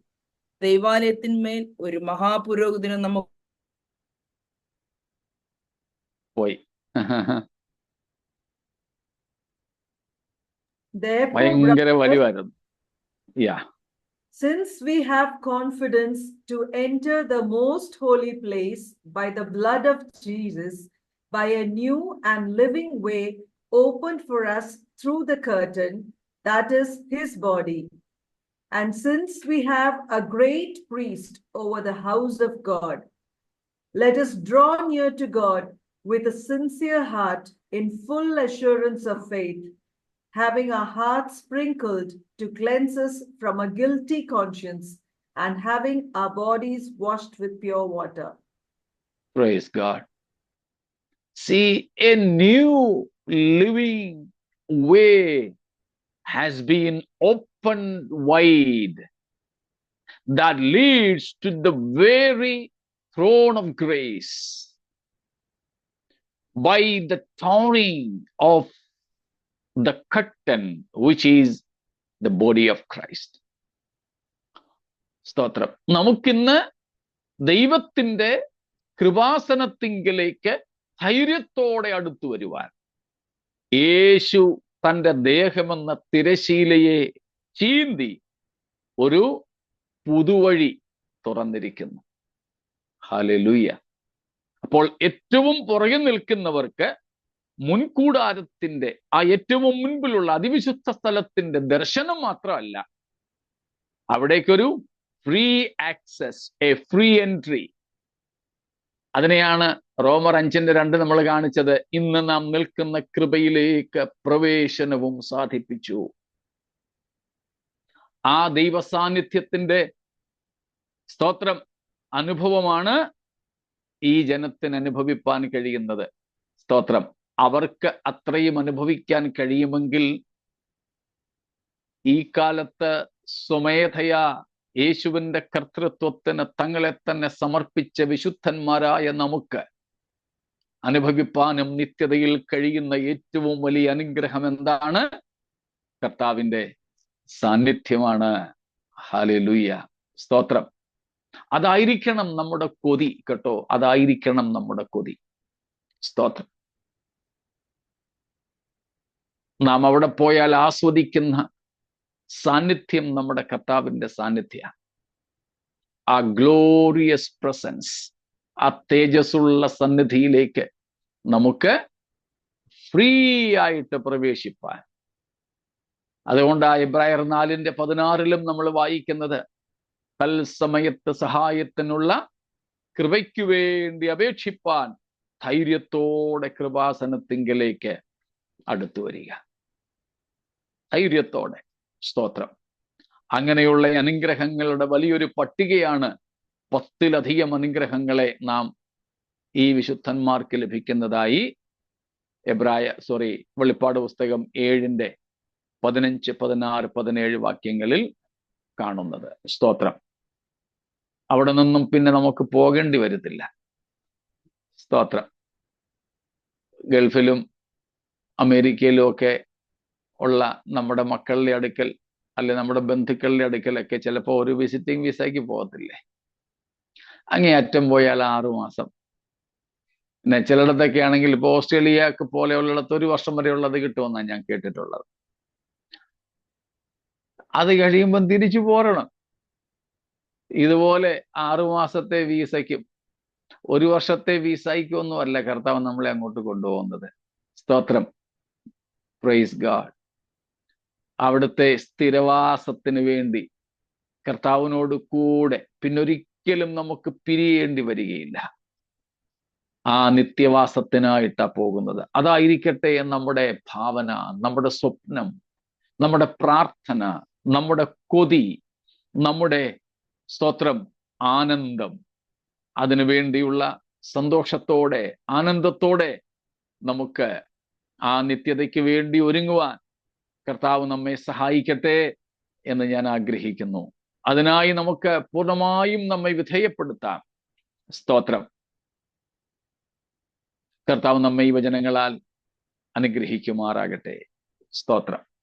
Speaker 2: ദൈവാലയത്തിന്മേൽ ഒരു മഹാപുരോഹിതനും നമുക്ക്
Speaker 1: പോയി.
Speaker 7: Therefore,
Speaker 1: വലിവായിരുന്നു.
Speaker 7: since we have confidence to enter the most holy place by the blood of Jesus, by a new and living way opened for us through the curtain, that is his body. And since we have a great priest over the house of God, let us draw near to God with a sincere heart in full assurance of faith, having our hearts sprinkled to cleanse us from a guilty conscience, and having our bodies washed with pure water.
Speaker 1: Praise God. See, a new living way has been opened wide that leads to the very throne of grace by the tearing of the curtain, which is the body of Christ. സ്തോത്രം. നമുക്കിന്ന് ദൈവത്തിന്റെ കൃപാസനത്തിങ്കിലേക്ക് ധൈര്യത്തോടെ അടുത്തു വരുവാൻ യേശു തന്റെ ദേഹമെന്ന തിരശീലയെ ചീന്തി ഒരു പുതുവഴി തുറന്നിരിക്കുന്നു. Hallelujah. അപ്പോൾ ഏറ്റവും പുറകിൽ നിൽക്കുന്നവർക്ക് മുൻകൂടാരത്തിന്റെ ആ ഏറ്റവും മുൻപിലുള്ള അതിവിശുദ്ധ സ്ഥലത്തിന്റെ ദർശനം മാത്രമല്ല, അവിടേക്കൊരു free access, a free entry. അതിനെയാണ് റോമർ 5:2 നമ്മൾ കാണിച്ചത്. ഇന്ന് നാം നിൽക്കുന്ന കൃപയിലേക്ക് പ്രവേശനവും സാധിപ്പിച്ചു. ആ ദൈവ സാന്നിധ്യത്തിന്റെ സ്തോത്രം അനുഭവമാണ് ഈ ജനത്തിന് അനുഭവിപ്പാൻ കഴിയുന്നത്. സ്തോത്രം. അവർക്ക് അത്രയും അനുഭവിക്കാൻ കഴിയുമെങ്കിൽ ഈ കാലത്ത് സ്വമേധയാ യേശുവിന്റെ കർത്തൃത്വത്തിന് തങ്ങളെ തന്നെ സമർപ്പിച്ച വിശുദ്ധന്മാരായ നമുക്ക് അനുഭവിപ്പാനും നിത്യതയിൽ കഴിയുന്ന ഏറ്റവും വലിയ അനുഗ്രഹം എന്താണ്? കർത്താവിന്റെ സാന്നിധ്യമാണ്. ഹല്ലേലൂയ. സ്തോത്രം. അതായിരിക്കണം നമ്മുടെ കൊതി കേട്ടോ. അതായിരിക്കണം നമ്മുടെ കൊതി. സ്തോത്രം. നാം അവിടെ പോയാൽ ആസ്വദിക്കുന്ന സാന്നിധ്യം നമ്മുടെ കർത്താവിന്റെ സാന്നിധ്യ. ആ ഗ്ലോറിയസ് പ്രസൻസ്, ആ തേജസ്സുള്ള സന്നിധിയിലേക്ക് നമുക്ക് ഫ്രീ ആയിട്ട് പ്രവേശിപ്പാൻ. അതുകൊണ്ട് ആ എബ്രായർ 4:16 നമ്മൾ വായിക്കുന്നത്, തൽസമയത്ത് സഹായത്തിനുള്ള കൃപയ്ക്കു വേണ്ടി അപേക്ഷിപ്പാൻ ധൈര്യത്തോടെ കൃപാസനത്തിങ്കലേക്ക് അടുത്തു വരിക. ധൈര്യത്തോടെ. സ്തോത്രം. അങ്ങനെയുള്ള അനുഗ്രഹങ്ങളുടെ വലിയൊരു പട്ടികയാണ്. 10-ലധികം അനുഗ്രഹങ്ങളെ നാം ഈ വിശുദ്ധന്മാർക്ക് ലഭിക്കുന്നതായി വെളിപ്പാട് പുസ്തകം 7:15, 16, 17 വാക്യങ്ങളിൽ കാണുന്നത്. സ്തോത്രം. അവിടെ നിന്നും പിന്നെ നമുക്ക് പോകേണ്ടി വരത്തില്ല. സ്തോത്രം. ഗൾഫിലും അമേരിക്കയിലും ഒക്കെ ഉള്ള നമ്മുടെ മക്കളുടെ അടുക്കൽ അല്ലെ നമ്മുടെ ബന്ധുക്കളുടെ അടുക്കലൊക്കെ ചിലപ്പോൾ ഒരു വിസിറ്റിംഗ് വിസയ്ക്ക് പോകത്തില്ലേ? അങ്ങേയറ്റം പോയാൽ 6 മാസം. പിന്നെ ചിലയിടത്തൊക്കെ ആണെങ്കിൽ ഇപ്പോൾ ഓസ്ട്രേലിയക്ക് പോലെയുള്ളിടത്ത് 1 വർഷം വരെ ഉള്ളത് കിട്ടുമെന്നാണ് ഞാൻ കേട്ടിട്ടുള്ളത്. അത് കഴിയുമ്പം തിരിച്ചു പോരണം. ഇതുപോലെ 6 മാസത്തെ വീസയ്ക്കും 1 വർഷത്തെ വീസയ്ക്കും ഒന്നും അല്ല കർത്താവ് നമ്മളെ അങ്ങോട്ട് കൊണ്ടുപോകുന്നത്. സ്തോത്രം. Praise God. അവിടുത്തെ സ്ഥിരവാസത്തിന് വേണ്ടി കർത്താവിനോട് കൂടെ പിന്നൊരിക്കലും നമുക്ക് പിരിയേണ്ടി വരികയില്ല. ആ നിത്യവാസത്തിനായിട്ടാ പോകുന്നത്. അതായിരിക്കട്ടെ നമ്മുടെ ഭാവന, നമ്മുടെ സ്വപ്നം, നമ്മുടെ പ്രാർത്ഥന, നമ്മുടെ കൊതി, നമ്മുടെ സ്തോത്രം ആനന്ദം. അതിനു വേണ്ടിയുള്ള സന്തോഷത്തോടെ ആനന്ദത്തോടെ നമുക്ക് ആ നിത്യതയ്ക്ക് വേണ്ടി ഒരുങ്ങുവാൻ കർത്താവ് നമ്മെ സഹായിക്കട്ടെ എന്ന് ഞാൻ ആഗ്രഹിക്കുന്നു. അതിനായി നമുക്ക് പൂർണ്ണമായും നമ്മെ വിധേയപ്പെടുത്താം. സ്തോത്രം. കർത്താവ് നമ്മെ ഈ വചനങ്ങളാൽ അനുഗ്രഹിക്കുമാറാകട്ടെ. സ്തോത്രം.